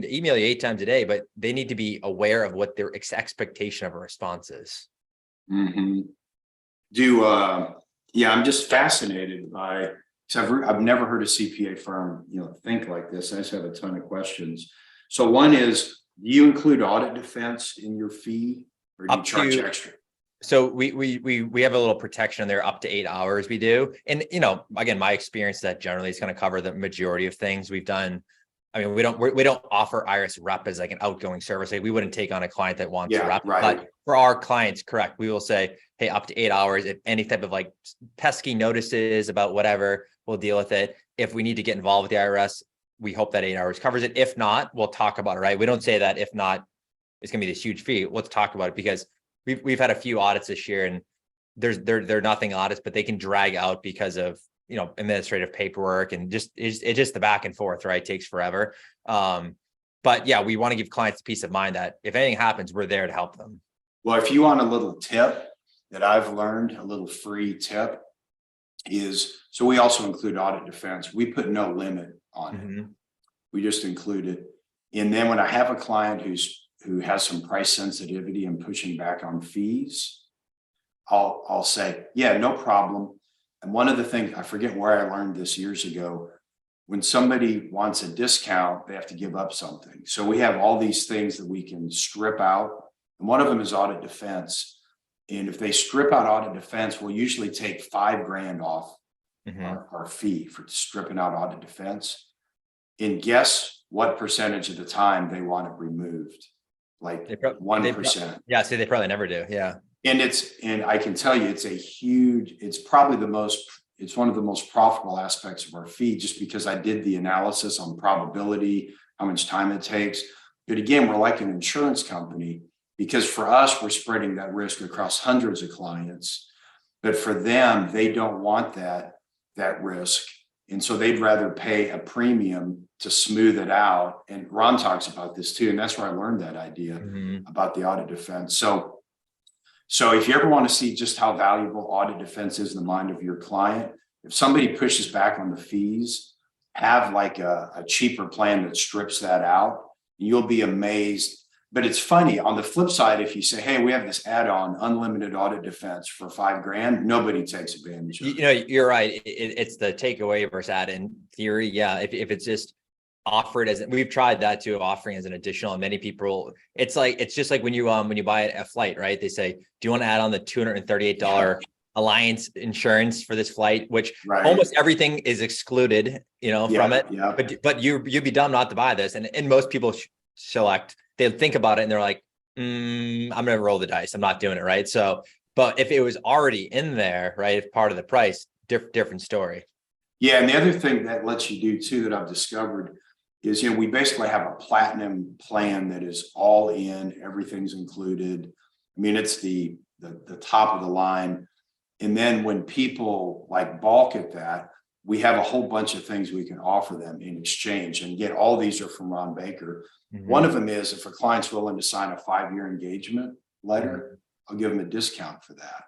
email you 8 times a day, but they need to be aware of what their expectation of a response is. I'm just fascinated by, because I've never heard a CPA firm, think like this. I just have a ton of questions. So one is, do you include audit defense in your fee, or do you charge extra? So we have a little protection there up to 8 hours we do. And, again, my experience is that generally it's going to cover the majority of things we've done. I mean, we don't offer IRS rep as like an outgoing service. Like we wouldn't take on a client that wants a rep, right. But for our clients, correct, we will say, hey, up to 8 hours. If any type of like pesky notices about whatever, we'll deal with it. If we need to get involved with the IRS, we hope that 8 hours covers it. If not, we'll talk about it, right? We don't say that if not, it's going to be this huge fee. Let's talk about it, because we've had a few audits this year, and they're nothing audits, but they can drag out because of administrative paperwork and it's just the back and forth, right? It takes forever. But yeah, we want to give clients peace of mind that if anything happens, we're there to help them. Well, if you want a little tip that I've learned, a little free tip is, so we also include audit defense. We put no limit on it. We just include it. And then when I have a client who has some price sensitivity and pushing back on fees, I'll say, yeah, no problem. And one of the things, I forget where I learned this years ago, when somebody wants a discount, they have to give up something. So we have all these things that we can strip out. And one of them is audit defense. And if they strip out audit defense, we'll usually take $5,000 off our fee for stripping out audit defense. And guess what percentage of the time they want it removed? Like 1%. Yeah, so they probably never do. Yeah. And I can tell you, it's probably it's one of the most profitable aspects of our fee, just because I did the analysis on probability, how much time it takes. But again, we're like an insurance company, because for us, we're spreading that risk across hundreds of clients. But for them, they don't want that risk. And so they'd rather pay a premium to smooth it out. And Ron talks about this too. And that's where I learned that idea about the audit defense. So if you ever want to see just how valuable audit defense is in the mind of your client, if somebody pushes back on the fees, have like a cheaper plan that strips that out, you'll be amazed. But it's funny, on the flip side, if you say, hey, we have this add-on unlimited audit defense for $5,000, nobody takes advantage of it. You're right. It's the takeaway versus add in theory. Yeah. If it's just offered as, we've tried that too, offering as an additional, and many people, it's just like when you buy a flight, right? They say, do you want to add on the $238 Alliance insurance for this flight, which almost everything is excluded, from it. Yeah. But you'd be dumb not to buy this. And most people select, they'll think about it and they're like, I'm going to roll the dice. I'm not doing it. Right. So, but if it was already in there, right, if part of the price, different story. Yeah. And the other thing that lets you do too, that I've discovered, is, we basically have a platinum plan that is all in, everything's included. I mean, it's the top of the line. And then when people like balk at that, we have a whole bunch of things we can offer them in exchange. And again, all these are from Ron Baker. One of them is if a client's willing to sign a 5-year engagement letter, I'll give them a discount for that.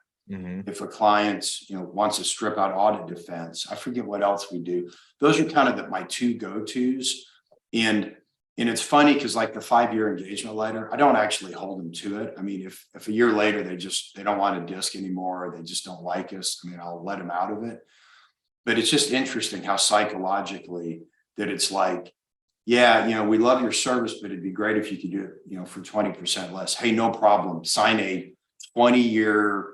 If a client, wants to strip out audit defense, I forget what else we do. Those are kind of my two go-tos. And it's funny because like the 5-year engagement letter, I don't actually hold them to it. I mean, if a year later they don't want a disc anymore, or they just don't like us, I mean, I'll let them out of it. But it's just interesting how psychologically that it's like, yeah, we love your service, but it'd be great if you could do it, for 20% less. Hey, no problem. Sign a 20-year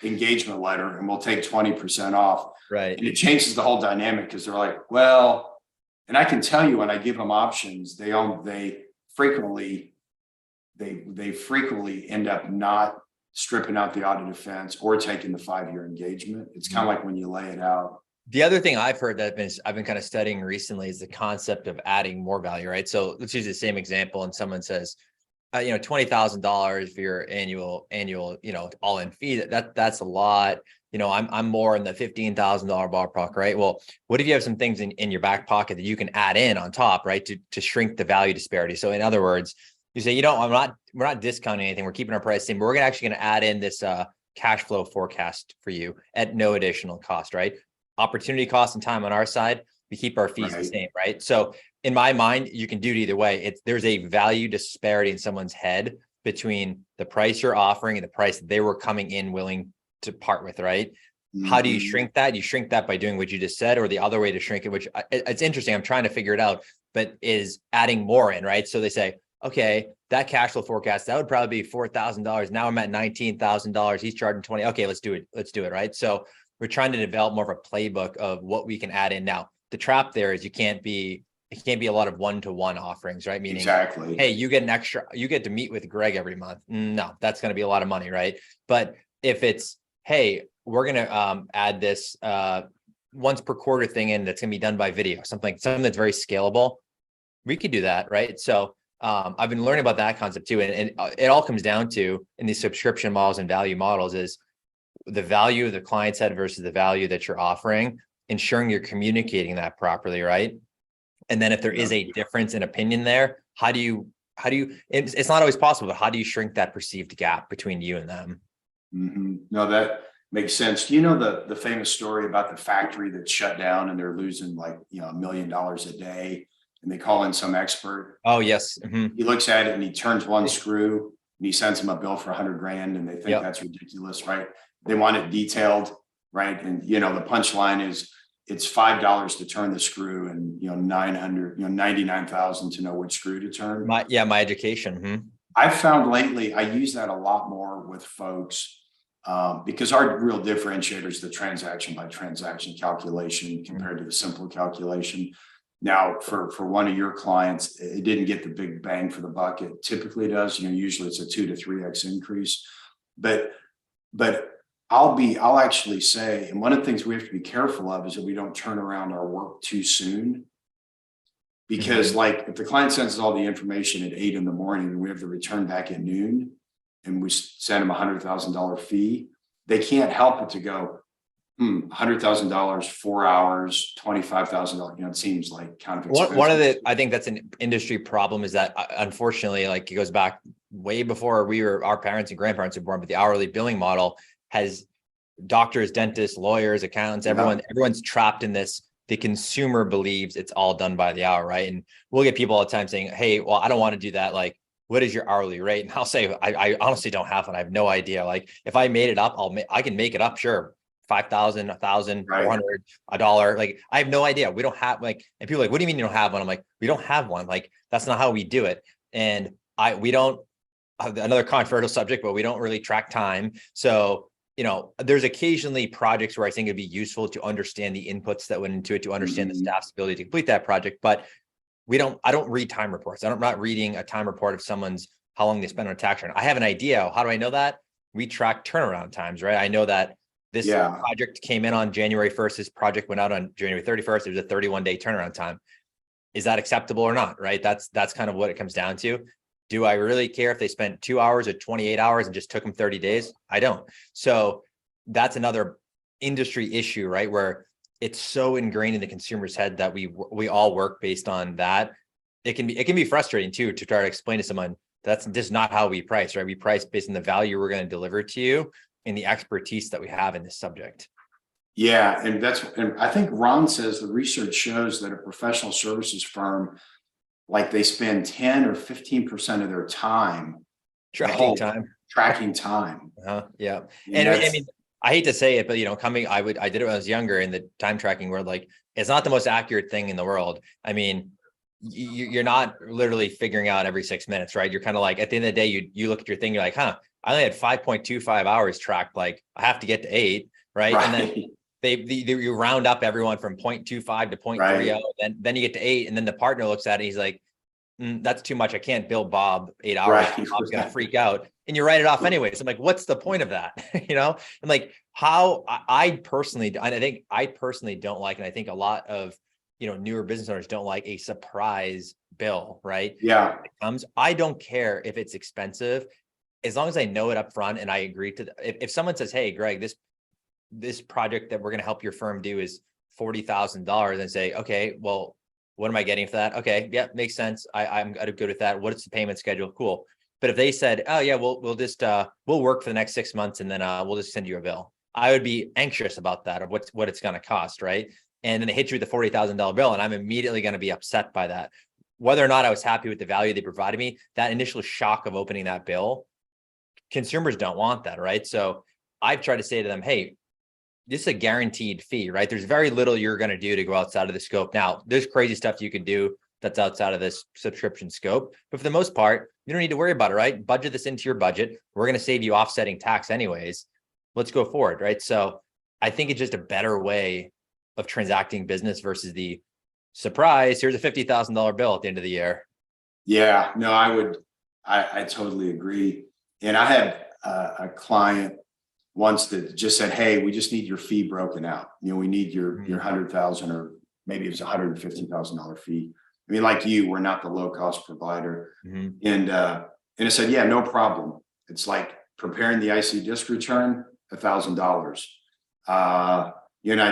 engagement letter and we'll take 20% off. Right. And it changes the whole dynamic because they're like, well, and I can tell you when I give them options, they frequently end up not stripping out the audit defense or taking the 5-year engagement. It's kind of like when you lay it out. The other thing I've heard that I've been kind of studying recently is the concept of adding more value, right? So let's use the same example. And someone says, $20,000 for your annual, all-in fee. That's a lot. I'm more in the $15,000 ballpark, right? Well, what if you have some things in your back pocket that you can add in on top, right? To shrink the value disparity. So in other words, you say, we're not discounting anything. We're keeping our price same, but we're actually going to add in this cash flow forecast for you at no additional cost, right? Opportunity cost and time on our side, we keep our fees the same, right? So in my mind, you can do it either way. There's a value disparity in someone's head between the price you're offering and the price they were coming in willing to part with, right? How do you shrink that? You shrink that by doing what you just said, or the other way to shrink it, which it's interesting. I'm trying to figure it out, but is adding more in, right? So they say, okay, that cash flow forecast, that would probably be $4,000. Now I'm at $19,000. He's charging 20. Okay, let's do it. Right. So we're trying to develop more of a playbook of what we can add in. Now, the trap there is it can't be a lot of one-to-one offerings, right? Meaning, exactly. Hey, you get to meet with Greg every month. No, that's going to be a lot of money, right? But if it's, hey, we're going to add this once per quarter thing in that's going to be done by video, something that's very scalable, we could do that, right? So I've been learning about that concept too. And it all comes down to, in these subscription models and value models, is the value of the client's head versus the value that you're offering, ensuring you're communicating that properly, right? And then if there is a difference in opinion there, how do you, it's not always possible, but how do you shrink that perceived gap between you and them? No, that makes sense. Do you know the famous story about the factory that shut down and they're losing like, $1 million a day, and they call in some expert? Oh, yes. He looks at it and he turns one screw and he sends them a bill for $100,000, and they think that's ridiculous, right? They want it detailed, right? And the punchline is it's $5 to turn the screw, and 99,000 to know which screw to turn. My education. I've found lately I use that a lot more with folks because our real differentiator is the transaction by transaction calculation compared to the simple calculation. Now, for one of your clients, it didn't get the big bang for the buck. It typically does. Usually it's a 2 to 3x increase, but I'll actually say, and one of the things we have to be careful of is that we don't turn around our work too soon. Because like if the client sends us all the information at 8 a.m. and we have the return back at noon and we send them $100,000 fee, they can't help but to go, $100,000, 4 hours, $25,000. It seems like kind of expensive. One of the, I think that's an industry problem, is that unfortunately, like it goes back way before our parents and grandparents were born, but the hourly billing model has doctors, dentists, lawyers, accountants, everyone's trapped in this. The consumer believes it's all done by the hour, right? And we'll get people all the time saying, hey, well, I don't want to do that. Like, what is your hourly rate? And I'll say, I honestly don't have one. I have no idea. Like if I made it up, I can make it up. Sure. 5,000, 1,000, 400, $1. Like, I have no idea. We don't have and people are like, what do you mean you don't have one? I'm like, we don't have one. Like, that's not how we do it. And we don't, another controversial subject, but we don't really track time. So, there's occasionally projects where I think it'd be useful to understand the inputs that went into it, to understand the staff's ability to complete that project. But I don't read time reports. I'm not reading a time report of how long they spend on a tax return. I have an idea. How do I know that? We track turnaround times, right? I know that this project came in on January 1st. This project went out on January 31st. There's a 31-day turnaround time. is that acceptable or not? Right. That's kind of what it comes down to. Do I really care if they spent 2 hours or 28 hours and just took them 30 days? I don't. So that's another industry issue, right? Where it's so ingrained in the consumer's head that we all work based on that. It can be frustrating too, to try to explain to someone that's just not how we price, right? We price based on the value we're going to deliver to you and the expertise that we have in this subject. Yeah, and I think Ron says the research shows that a professional services firm, like they spend 10 or 15% of their time Tracking time. tracking time. Yeah. And I mean, I hate to say it, but I did it when I was younger in the time tracking world. Like, it's not the most accurate thing in the world. I mean, you're not literally figuring out every 6 minutes, right? You're kind of like, at the end of the day, you look at your thing, you're like, I only had 5.25 hours tracked. Like, I have to get to 8, right? And then you round up everyone from 0.25 to 0.30, then you get to 8, and then the partner looks at it, he's like, that's too much. I can't bill Bob 8 hours. Bob's gonna freak out, and you write it off anyways. I'm like, what's the point of that? And like, how I personally don't like, and I think a lot of newer business owners don't like, a surprise bill, right? Yeah. I don't care if it's expensive, as long as I know it up front and I agree to if someone says, hey, Greg, this project that we're going to help your firm do is $40,000, and say, okay, well, what am I getting for that? Okay, yeah, makes sense. I'm good with that. What's the payment schedule? Cool. But if they said, oh yeah, we'll just we'll work for the next 6 months and then we'll just send you a bill, I would be anxious about that, of what it's going to cost, right? And then they hit you with the $40,000 bill, and I'm immediately going to be upset by that. Whether or not I was happy with the value they provided me, that initial shock of opening that bill, consumers don't want that, right? So I've tried to say to them, hey, this is a guaranteed fee, right? There's very little you're going to do to go outside of the scope. Now, there's crazy stuff you could do that's outside of this subscription scope, but for the most part, you don't need to worry about it, right? Budget this into your budget. We're going to save you offsetting tax anyways. Let's go forward, right? So I think it's just a better way of transacting business versus the surprise, here's a $50,000 bill at the end of the year. Yeah, no, I totally agree. And I had a client once that just said, hey, we just need your fee broken out. We need your 100,000, or maybe it was $150,000 fee. I mean, like we're not the low cost provider. And I said, yeah, no problem. It's like preparing the IC disc return, $1,000. I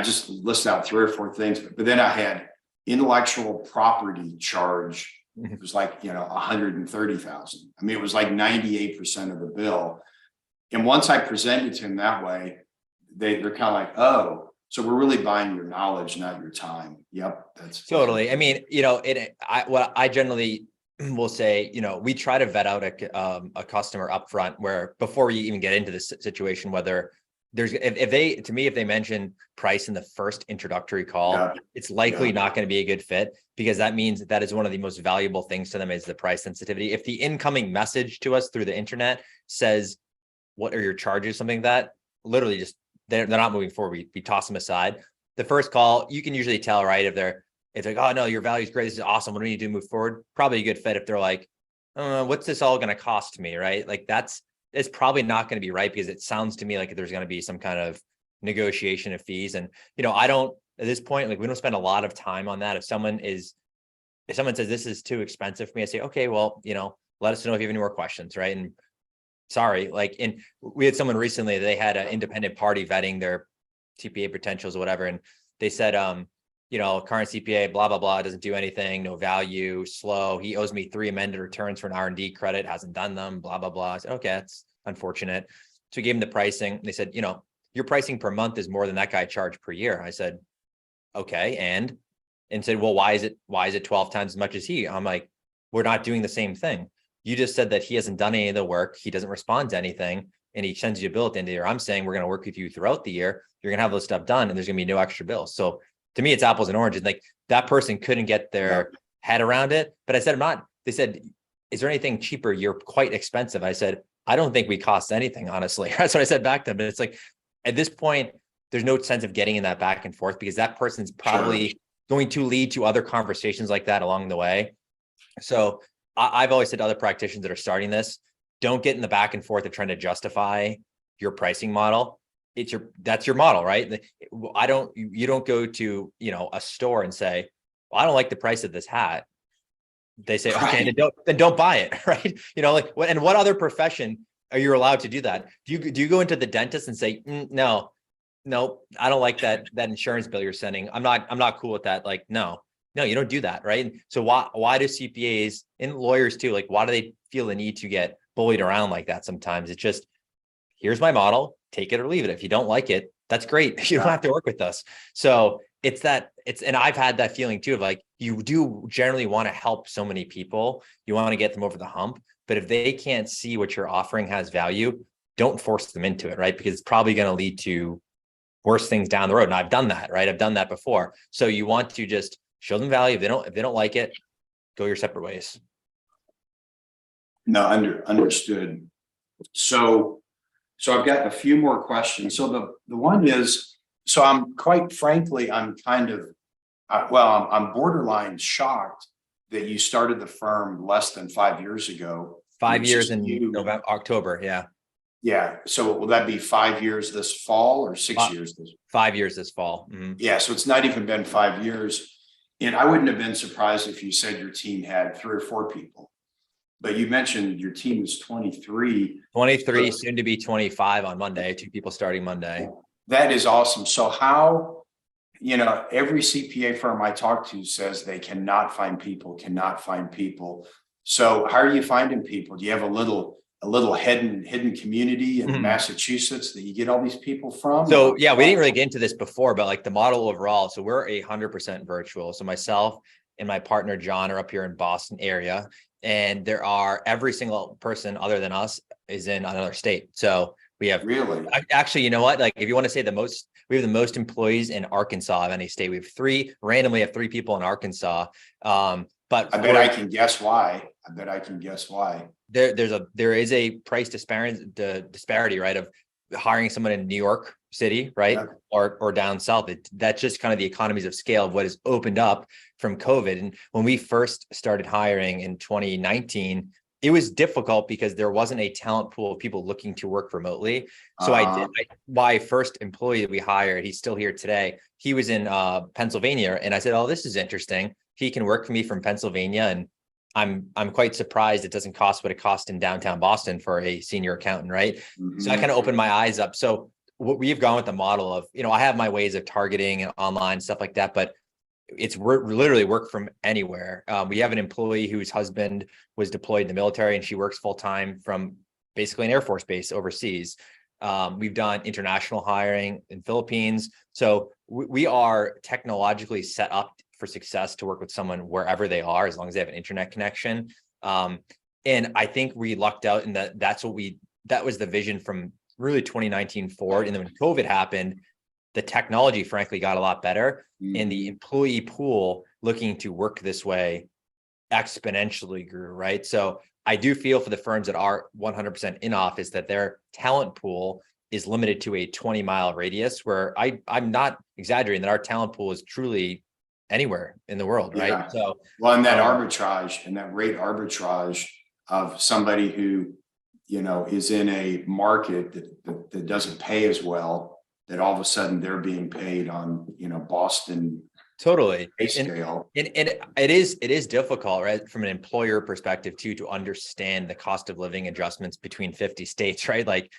just listed out 3 or 4 things, but then I had intellectual property charge. It was like, 130,000. I mean, it was like 98% of the bill. And once I presented to him that way, they're kind of like, oh, so we're really buying your knowledge, not your time. Yep. That's totally. I mean, what I generally will say, we try to vet out a customer upfront, where before we even get into this situation, whether if they mention price in the first introductory call, it's likely not going to be a good fit, because that means that is one of the most valuable things to them, is the price sensitivity. If the incoming message to us through the internet says, what are your charges? Something like that, literally just, they're not moving forward. We toss them aside. The first call, you can usually tell, right? It's like, oh no, your value is great. This is awesome. What do we need to do to move forward? Probably a good fit. If they're like, what's this all going to cost me? Right? Like it's probably not going to be right, because it sounds to me like there's going to be some kind of negotiation of fees. And, I don't, at this point, like, we don't spend a lot of time on that. If someone says this is too expensive for me, I say, okay, well, let us know if you have any more questions. Right. And sorry, and we had someone recently, they had an independent party vetting their CPA potentials or whatever. And they said, current CPA, blah, blah, blah, doesn't do anything, no value, slow. He owes me 3 amended returns for an R&D credit, hasn't done them, blah, blah, blah. I said, okay, that's unfortunate. So we gave him the pricing. They said, your pricing per month is more than that guy charged per year. I said, okay. And said, well, why is it 12 times as much as he? I'm like, we're not doing the same thing. You just said that he hasn't done any of the work. He doesn't respond to anything, and he sends you a bill at the end of the year. I'm saying we're going to work with you throughout the year. You're going to have those stuff done, and there's going to be no extra bills. So to me, it's apples and oranges. Like, that person couldn't get their head around it. But I said, I'm not. They said, is there anything cheaper? You're quite expensive. I said, I don't think we cost anything, honestly. That's what I said back to them. But it's like, at this point, there's no sense of getting in that back and forth, because that person's probably going to lead to other conversations like that along the way. So I've always said to other practitioners that are starting this, don't get in the back and forth of trying to justify your pricing model. That's your model, right? You don't go to, a store and say, well, I don't like the price of this hat. They say, okay, Right. then don't buy it, right? Like what other profession are you allowed to do that? Do you go into the dentist and say, no, I don't like that insurance bill you're sending. I'm not cool with that. Like, no, you don't do that, right? And so why do CPAs and lawyers too, like, why do they feel the need to get bullied around like that sometimes? It's just, here's my model, take it or leave it. If you don't like it, that's great. You don't have to work with us. So and I've had that feeling too, of like, you do generally want to help so many people. You want to get them over the hump, but if they can't see what you're offering has value, don't force them into it, right? Because it's probably going to lead to worse things down the road. And I've done that, right? I've done that before. So you want to just show them value. If they don't like it, go your separate ways. No, understood. So I've got a few more questions. So the one is, so I'm quite frankly, I'm kind of, I'm borderline shocked that you started the firm less than 5 years ago. 5 years in November, October. Yeah. Yeah. So will that be 5 years this fall or 6 years? 5 years this fall. Mm-hmm. Yeah. So it's not even been 5 years. And I wouldn't have been surprised if you said your team had 3 or 4 people. But you mentioned your team is 23. 23, soon to be 25 on Monday. 2 people starting Monday. That is awesome. So how, every CPA firm I talk to says they cannot find people. So how are you finding people? Do you have a little hidden community in Massachusetts that you get all these people from? So yeah, we didn't really get into this before, but like the model overall. So we're 100% virtual. So myself and my partner, John, are up here in Boston area. And every single person other than us is in another state. So we have actually, you know what? Like if you want to say we have the most employees in Arkansas of any state. We have 3 people in Arkansas. But I bet I can guess why. There is a price disparity, right? Of hiring someone in New York City, right? Yeah. Or down south. That's just kind of the economies of scale of what has opened up from COVID. And when we first started hiring in 2019, it was difficult because there wasn't a talent pool of people looking to work remotely. So my first employee that we hired, he's still here today. He was in Pennsylvania. And I said, oh, this is interesting. He can work for me from Pennsylvania. And I'm quite surprised it doesn't cost what it cost in downtown Boston for a senior accountant, right? Mm-hmm. So I kind of opened my eyes up. So what we've gone with the model of, I have my ways of targeting and online stuff like that, but it's literally work from anywhere. We have an employee whose husband was deployed in the military and she works full time from basically an Air Force base overseas. We've done international hiring in Philippines. So we are technologically set up for success to work with someone wherever they are, as long as they have an internet connection. And I think we lucked out in that was the vision from really 2019 forward. And then when COVID happened, the technology frankly got a lot better, and the employee pool looking to work this way exponentially grew, right? So I do feel for the firms that are 100% in office that their talent pool is limited to a 20-mile radius, where I'm not exaggerating that our talent pool is truly anywhere in the world, right? Yeah. So and that arbitrage and that rate arbitrage of somebody who, is in a market that doesn't pay as well, that all of a sudden they're being paid on, Boston. Totally. Scale. And it is difficult, right? From an employer perspective too, to understand the cost of living adjustments between 50 states, right? Like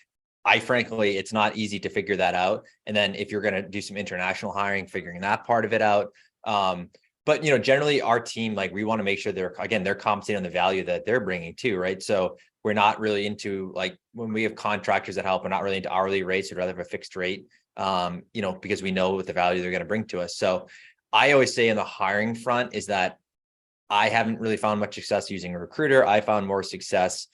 frankly, it's not easy to figure that out. And then if you're going to do some international hiring, figuring that part of it out. But, generally our team, like we want to make sure they're compensated on the value that they're bringing too, right? So we're not really into, like, when we have contractors that help, we're not really into hourly rates. We'd rather have a fixed rate, because we know what the value they're going to bring to us. So I always say in the hiring front is that I haven't really found much success using a recruiter. I found more success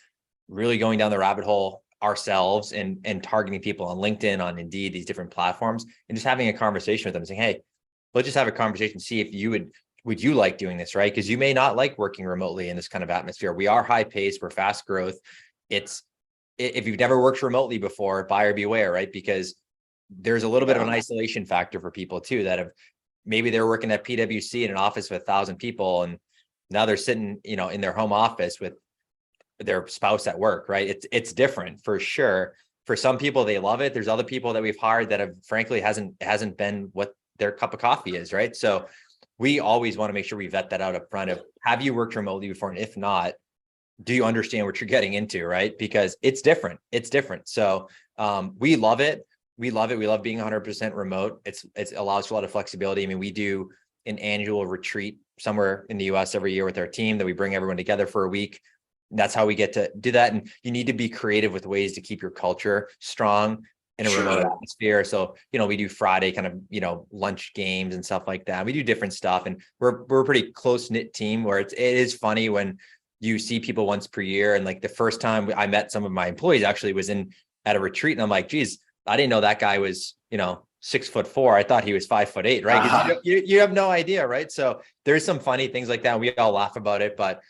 really going down the rabbit hole ourselves and targeting people on LinkedIn, on Indeed, these different platforms, and just having a conversation with them and saying, hey, let's just have a conversation, see if you would you like doing this, right? Because you may not like working remotely in this kind of atmosphere. We are high paced, we're fast growth. If you've never worked remotely before, buyer beware, right? Because there's a little bit of an isolation factor for people too, that maybe they're working at PwC in an office with 1,000 people, and now they're sitting, in their home office with their spouse at work, right? It's different for sure. For some people, they love it. There's other people that we've hired that have frankly hasn't been what their cup of coffee is, right? So we always want to make sure we vet that out up front of, have you worked remotely before? And if not, do you understand what you're getting into, right? Because it's different. It's different. So we love it. We love it. We love being 100% remote. It allows for a lot of flexibility. I mean, we do an annual retreat somewhere in the US every year with our team that we bring everyone together for a week. That's how we get to do that. And you need to be creative with ways to keep your culture strong in a remote atmosphere. So, we do Friday kind of, lunch games and stuff like that. We do different stuff, and we're a pretty close knit team where it is funny when you see people once per year. And like the first time I met some of my employees actually was at a retreat, and I'm like, geez, I didn't know that guy was, 6'4". I thought he was 5'8", right? 'Cause you have no idea, right? So there's some funny things like that. We all laugh about it, but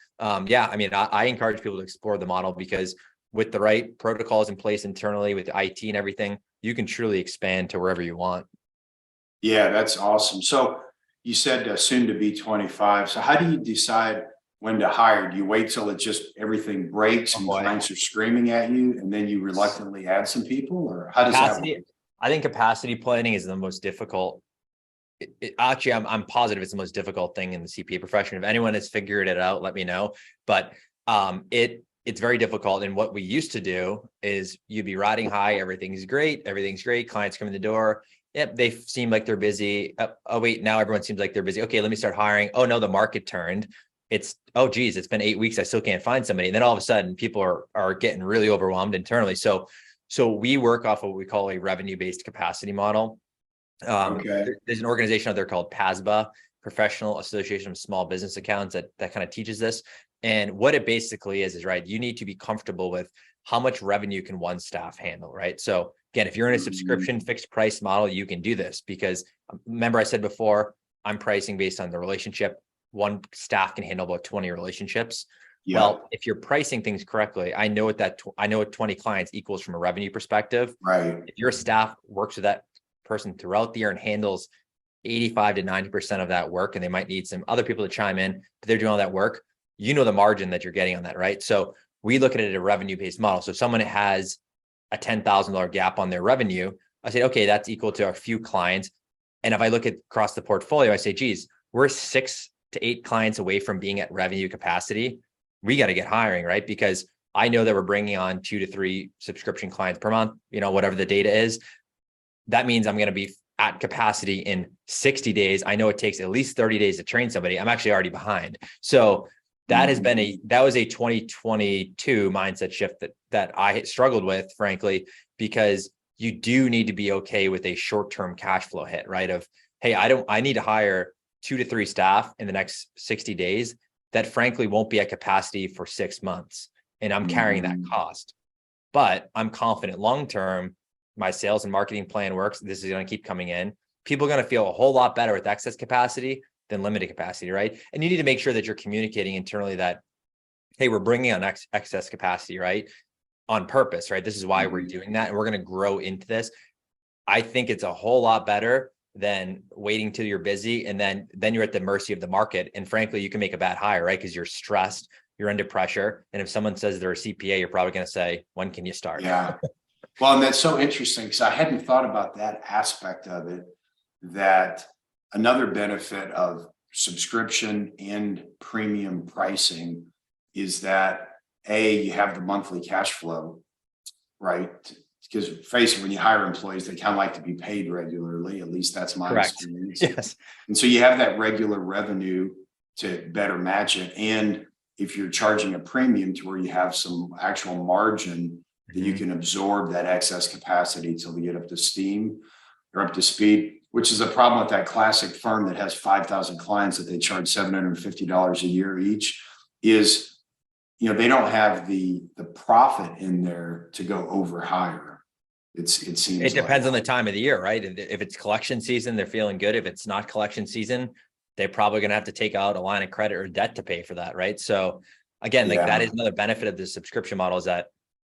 yeah, I mean, I encourage people to explore the model, because with the right protocols in place internally with IT and everything, you can truly expand to wherever you want. Yeah, that's awesome. So you said soon to be 25. So how do you decide when to hire? Do you wait till everything breaks and clients are screaming at you, and then you reluctantly add some people, or how does that work? I think capacity planning is the most difficult. Actually, I'm positive it's the most difficult thing in the CPA profession. If anyone has figured it out, let me know. But it's very difficult. And what we used to do is you'd be riding high. Everything's great. Clients come in the door. Yep, they seem like they're busy. Oh, wait, now everyone seems like they're busy. Okay, let me start hiring. Oh no, the market turned. Oh geez, it's been 8 weeks. I still can't find somebody. And then all of a sudden people are getting really overwhelmed internally. So we work off of what we call a revenue-based capacity model. There's an organization out there called PASBA, Professional Association of Small Business Accountants, that kind of teaches this. And what it basically is right, you need to be comfortable with how much revenue can one staff handle, right? So again, if you're in a subscription fixed price model, you can do this, because remember I said before, I'm pricing based on the relationship. One staff can handle about 20 relationships. Yeah. Well, if you're pricing things correctly, I know what 20 clients equals from a revenue perspective. Right. If your staff works with that person throughout the year and handles 85 to 90% of that work, and they might need some other people to chime in, but they're doing all that work, the margin that you're getting on that, right? So we look at it as a revenue-based model. So if someone has a $10,000 gap on their revenue, I say, okay, that's equal to a few clients. And if I look at across the portfolio, I say, geez, we're 6 to 8 clients away from being at revenue capacity. We got to get hiring, right? Because I know that we're bringing on 2 to 3 subscription clients per month, whatever the data is. That means I'm going to be at capacity in 60 days. I know it takes at least 30 days to train somebody. I'm actually already behind. So that was a 2022 mindset shift that I struggled with, frankly, because you do need to be okay with a short-term cash flow hit, right? Of, hey, I need to hire 2 to 3 staff in the next 60 days that frankly won't be at capacity for 6 months. And I'm carrying that cost, but I'm confident long-term, my sales and marketing plan works. This is going to keep coming in. People are going to feel a whole lot better with excess capacity than limited capacity, right? And you need to make sure that you're communicating internally that, hey, we're bringing on excess capacity, right? On purpose, right? This is why we're doing that. And we're going to grow into this. I think it's a whole lot better than waiting till you're busy. And then you're at the mercy of the market. And frankly, you can make a bad hire, right? Because you're stressed, you're under pressure. And if someone says they're a CPA, you're probably going to say, when can you start? Yeah. Well, and that's so interesting, because I hadn't thought about that aspect of it, that another benefit of subscription and premium pricing is that you have the monthly cash flow, right? Because face it, when you hire employees, they kind of like to be paid regularly. At least that's my experience. Yes. And so you have that regular revenue to better match it. And if you're charging a premium to where you have some actual margin, that you can absorb that excess capacity till we get up to steam or up to speed, which is a problem with that classic firm that has 5,000 clients that they charge $750 a year each, is, they don't have the profit in there to go over higher. It seems it depends on the time of the year, right? If it's collection season, they're feeling good. If it's not collection season, they're probably going to have to take out a line of credit or debt to pay for that, right? So again, that is another benefit of the subscription model, is that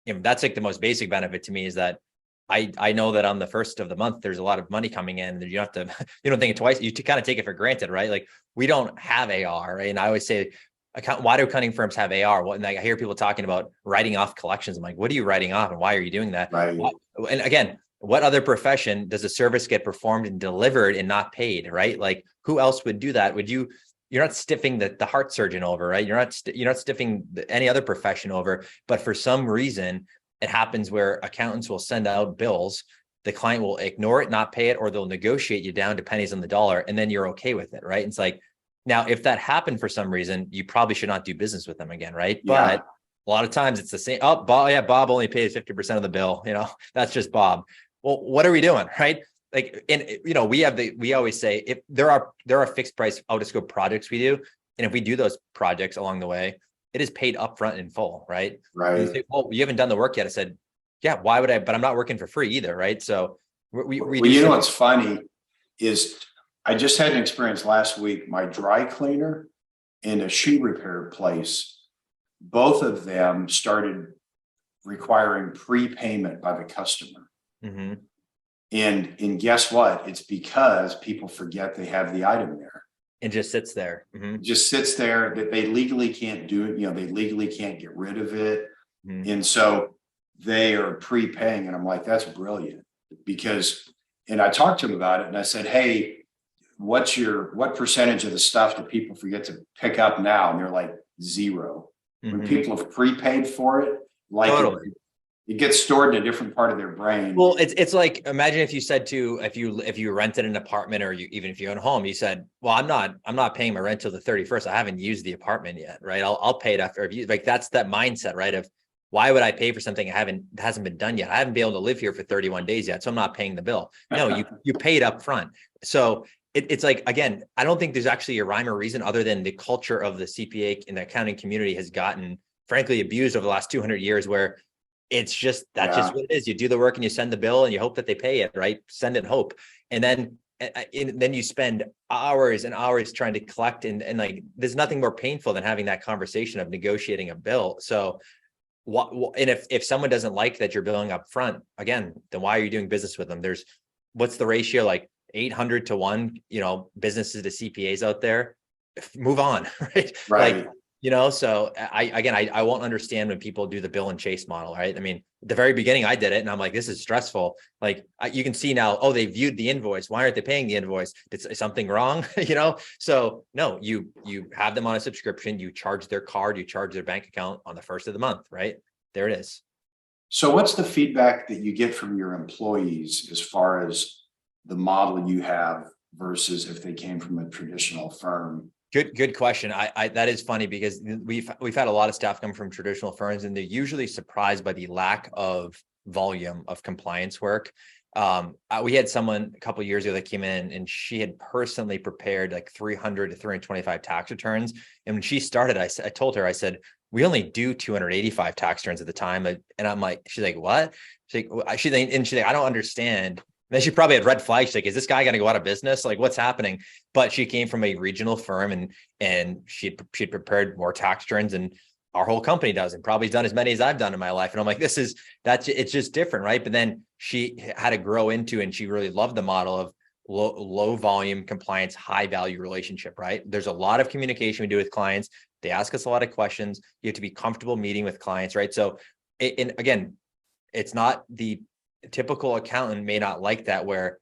that's like the most basic benefit to me, is that I know that on the first of the month, there's a lot of money coming in. You don't think it twice. You kind of take it for granted, right? Like, we don't have AR, right? And I always say, why do accounting firms have AR? And I hear people talking about writing off collections. I'm like, what are you writing off, and why are you doing that? Right. And again, what other profession does a service get performed and delivered and not paid, right? Like who else would do that? You're not stiffing the heart surgeon over, right? You're not stiffing any other profession over, but for some reason it happens where accountants will send out bills, the client will ignore it, not pay it, or they'll negotiate you down to pennies on the dollar, and then you're okay with it, right? It's like, now, if that happened for some reason, you probably should not do business with them again, right? Yeah. But a lot of times it's the same. Oh, Bob, yeah, Bob only pays 50% of the bill. That's just Bob. Well, what are we doing, right? Like, and we always say, if there are fixed price out of scope projects we do, and if we do those projects along the way, it is paid upfront in full, right? Right. You say, well, you haven't done the work yet. I said, yeah, why would I? But I'm not working for free either, right? So we Well, you know what's funny is I just had an experience last week. My dry cleaner and a shoe repair place, both of them started requiring prepayment by the customer. Mm-hmm. And guess what? It's because people forget they have the item there. It just sits there. Mm-hmm. It just sits there, that they legally can't do it. They legally can't get rid of it. Mm-hmm. And so they are prepaying. And I'm like, that's brilliant, because, and I talked to them about it and I said, hey, what percentage of the stuff do people forget to pick up now? And they're like 0. Mm-hmm. When people have prepaid for it, like Totally. it gets stored in a different part of their brain. Well, it's like, imagine if you said if you rented an apartment, or even if you own a home, you said, well, I'm not paying my rent till the 31st. I haven't used the apartment yet, right? I'll pay it after. Like, that's that mindset, right? Of, why would I pay for something hasn't been done yet? I haven't been able to live here for 31 days yet, so I'm not paying the bill. No, you paid up front. So it's like, again, I don't think there's actually a rhyme or reason, other than the culture of the CPA and the accounting community has gotten, frankly, abused over the last 200 years, where it's just, that's just what it is. You do the work and you send the bill and you hope that they pay it, right? Send it, hope. And then you spend hours and hours trying to collect, and like, there's nothing more painful than having that conversation of negotiating a bill. So and if someone doesn't like that you're billing up front, again, then why are you doing business with them? What's the ratio? Like 800 to 1, businesses to CPAs out there. Move on, right? Right. Like, so I won't understand when people do the bill and chase model, right? I mean, at the very beginning I did it and I'm like, this is stressful. Like, you can see now, oh, they viewed the invoice. Why aren't they paying the invoice? Is something wrong? So no, you have them on a subscription, you charge their card, you charge their bank account on the first of the month, right? There it is. So what's the feedback that you get from your employees as far as the model you have versus if they came from a traditional firm? Good question. That is funny, because we've had a lot of staff come from traditional firms, and they're usually surprised by the lack of volume of compliance work. We had someone a couple of years ago that came in, and she had personally prepared like 300 to 325 tax returns. And when she started, I told her, I said, we only do 285 tax returns at the time. And I'm like, she's like, what? She's like, I don't understand. And then she probably had red flags. She's like, is this guy going to go out of business? Like, what's happening? But she came from a regional firm, and she'd prepared more tax returns than our whole company does, and probably done as many as I've done in my life. And I'm like, it's just different, right? But then she had to grow into, and she really loved the model of low volume compliance, high value relationship, right? There's a lot of communication we do with clients. They ask us a lot of questions. You have to be comfortable meeting with clients, right? So, and again, it's not the typical accountant may not like that, where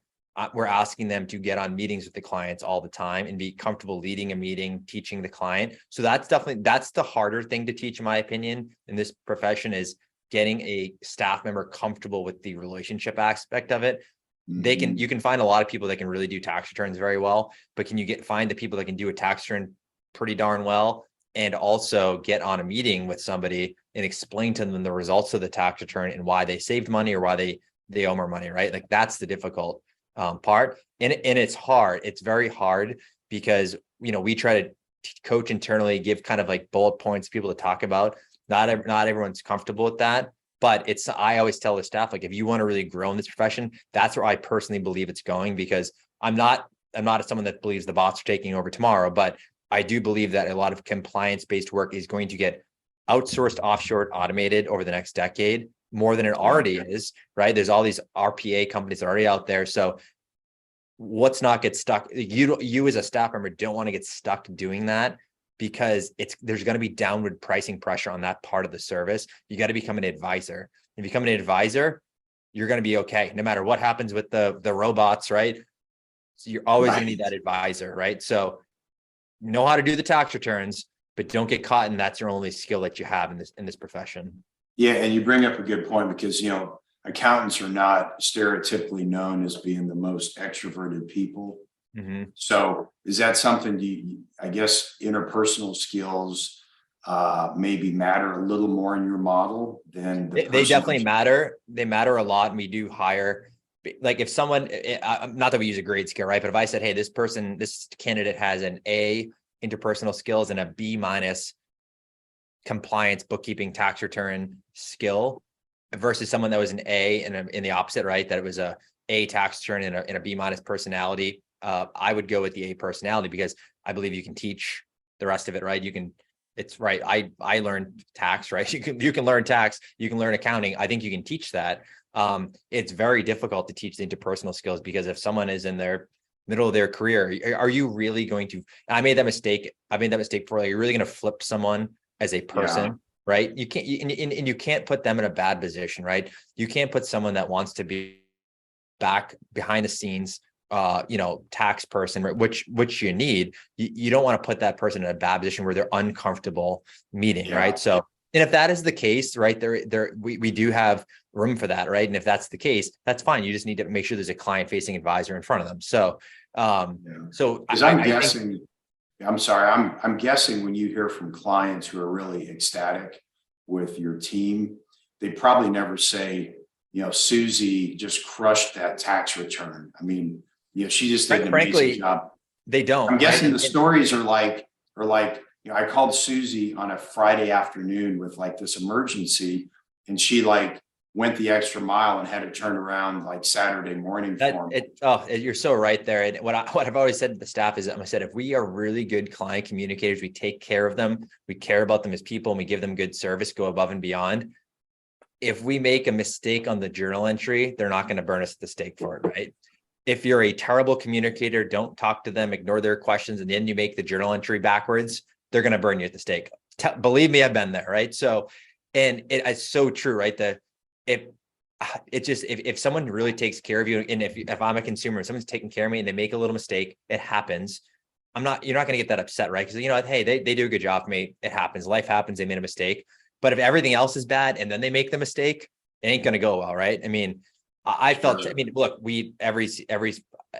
we're asking them to get on meetings with the clients all the time and be comfortable leading a meeting, teaching the client. So that's the harder thing to teach, in my opinion, in this profession, is getting a staff member comfortable with the relationship aspect of it. Mm-hmm. You can find a lot of people that can really do tax returns very well, but can you find the people that can do a tax return pretty darn well, and also get on a meeting with somebody and explain to them the results of the tax return and why they saved money or why they owe more money, right? Like, that's the difficult part. And it's hard. It's very hard, because, we try to coach internally, give kind of like bullet points, people to talk about. Not everyone's comfortable with that, but I always tell the staff, like, if you want to really grow in this profession, that's where I personally believe it's going, because I'm not someone that believes the bots are taking over tomorrow, but I do believe that a lot of compliance-based work is going to get outsourced, offshore, automated over the next decade, more than it already is, right? There's all these RPA companies already out there. So let's not get stuck. You as a staff member don't want to get stuck doing that, because there's going to be downward pricing pressure on that part of the service. You got to become an advisor. If you become an advisor, you're going to be okay. No matter what happens with the robots, right? So you're always going to need that advisor, right? So know how to do the tax returns, but don't get caught, and that's your only skill that you have in this profession. Yeah, and you bring up a good point because, accountants are not stereotypically known as being the most extroverted people. Mm-hmm. So is that something I guess interpersonal skills maybe matter a little more in your model than They definitely matter. They matter a lot. And we do hire, like if someone, not that we use a grade scale, right? But if I said, hey, this candidate has an A interpersonal skills and a B minus compliance, bookkeeping, tax return skill versus someone that was an A and in the opposite, right? That it was a tax return and a B minus personality. I would go with the A personality because I believe you can teach the rest of it, right? It's right. I learned tax, right? You can learn tax, you can learn accounting. I think you can teach that. It's very difficult to teach the interpersonal skills because if someone is in their middle of their career, are you really going to, I made that mistake before, like, you're really going to flip someone as a person, right? You can't, and you can't put them in a bad position, right? You can't put someone that wants to be back behind the scenes, tax person, right? Which you need. You don't want to put that person in a bad position where they're uncomfortable meeting, right? So, and if that is the case, right, we do have room for that, right? And if that's the case, that's fine. You just need to make sure there's a client-facing advisor in front of them. So, because I'm guessing, I'm sorry, I'm guessing when you hear from clients who are really ecstatic with your team, they probably never say, Susie just crushed that tax return. I mean, she just did an amazing job. They don't. I'm guessing the stories are like, I called Susie on a Friday afternoon with like this emergency, and she like went the extra mile and had to turn around like Saturday morning for me. You're so right there. And what I've always said to the staff is, I said, if we are really good client communicators, we take care of them, we care about them as people, and we give them good service, go above and beyond. If we make a mistake on the journal entry, they're not going to burn us at the stake for it, right? If you're a terrible communicator, don't talk to them, ignore their questions, and then you make the journal entry backwards, they're going to burn you at the stake. Believe me, I've been there, right? So, and it's so true, right? If someone really takes care of you, and if I'm a consumer, someone's taking care of me and they make a little mistake, it happens. You're not going to get that upset, right? Because hey, they do a good job for me. It happens. Life happens. They made a mistake. But if everything else is bad and then they make the mistake, it ain't going to go well, right? I mean, I felt, look,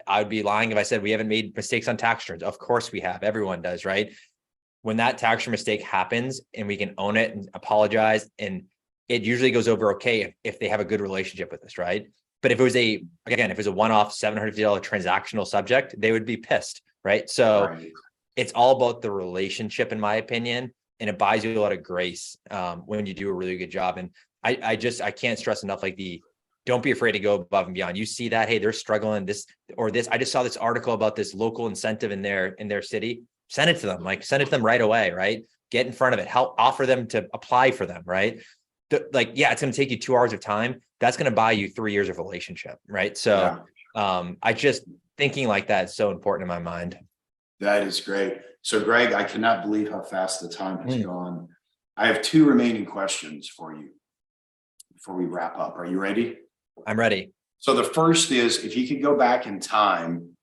I would be lying if I said we haven't made mistakes on tax returns. Of course we have. Everyone does, right? When that tax return mistake happens and we can own it and apologize, and it usually goes over okay if they have a good relationship with us, right? But if it was a one-off $750 transactional subject, they would be pissed, right? So It's all about the relationship, in my opinion, and it buys you a lot of grace when you do a really good job. And I can't stress enough, like don't be afraid to go above and beyond. You see that, hey, they're struggling this or this. I just saw this article about this local incentive in their city. Send it to them, send it to them right away, right? Get in front of it, help offer them to apply for them, right? It's going to take you 2 hours of time. That's going to buy you 3 years of relationship, right? So I just thinking like that is so important in my mind. That is great. So Greg, I cannot believe how fast the time has gone. I have 2 remaining questions for you before we wrap up. Are you ready? I'm ready. So the first is, if you could go back in time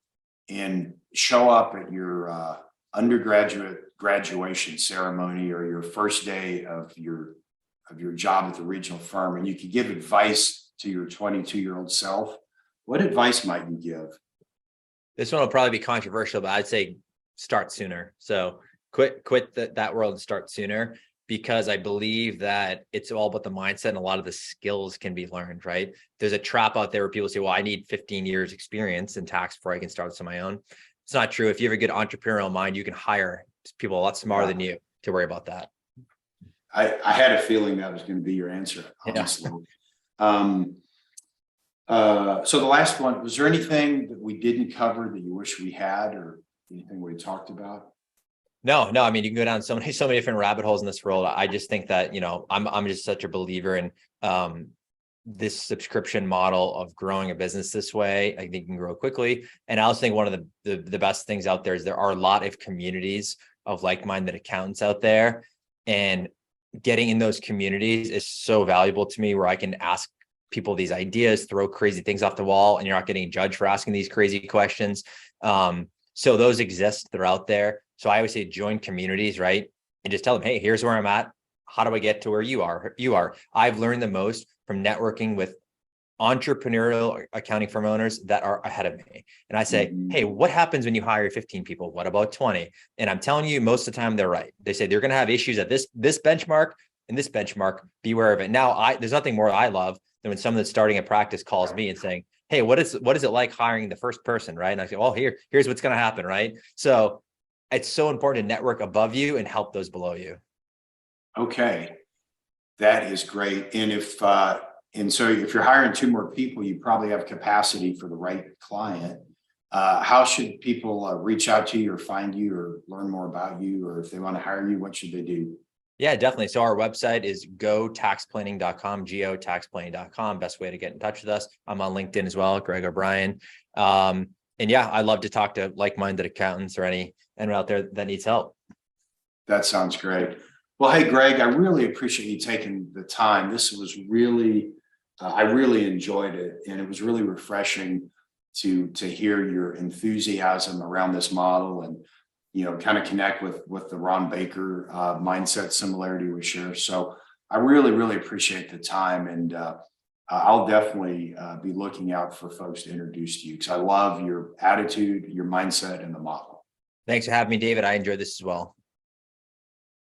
and show up at your undergraduate graduation ceremony or your first day of your job at the regional firm, and you could give advice to your 22-year-old self, what advice might you give? This one will probably be controversial, but I'd say start sooner. So quit that world and start sooner, because I believe that it's all about the mindset, and a lot of the skills can be learned, right? There's a trap out there where people say, well, I need 15 years experience in tax before I can start this on my own. It's not true. If you have a good entrepreneurial mind, you can hire people a lot smarter than you to worry about that. I had a feeling that was going to be your answer, honestly. So the last one, was there anything that we didn't cover that you wish we had, or anything we talked about? No. I mean, you can go down so many different rabbit holes in this world. I just think that, I'm just such a believer in this subscription model of growing a business this way. I think you can grow quickly. And I also think one of the best things out there is there are a lot of communities of like-minded accountants out there, and getting in those communities is so valuable to me, where I can ask people these ideas, throw crazy things off the wall, and you're not getting judged for asking these crazy questions. So those exist, they're out there. So I always say join communities, right? And just tell them, hey, here's where I'm at. How do I get to where you are? I've learned the most from networking with entrepreneurial accounting firm owners that are ahead of me. And I say, hey, what happens when you hire 15 people? What about 20? And I'm telling you, most of the time they're right. They say they're going to have issues at this benchmark and this benchmark. Beware of it. Now, there's nothing more I love than when someone that's starting a practice calls me and saying, hey, what is it like hiring the first person, right? And I say, well, here's what's going to happen, right? So it's so important to network above you and help those below you. Okay, that is great. And so if you're hiring 2 more people, you probably have capacity for the right client. How should people reach out to you or find you or learn more about you? Or if they want to hire you, what should they do? Yeah, definitely. So our website is gotaxplanning.com, gotaxplanning.com. Best way to get in touch with us. I'm on LinkedIn as well, Greg O'Brien. And yeah, I love to talk to like-minded accountants or anyone out there that needs help. That sounds great. Well, hey, Greg, I really appreciate you taking the time. This was really, I really enjoyed it. And it was really refreshing to hear your enthusiasm around this model and, kind of connect with the Ron Baker mindset similarity we share. So I really, really appreciate the time. And I'll definitely be looking out for folks to introduce to you because I love your attitude, your mindset, and the model. Thanks for having me, David. I enjoyed this as well.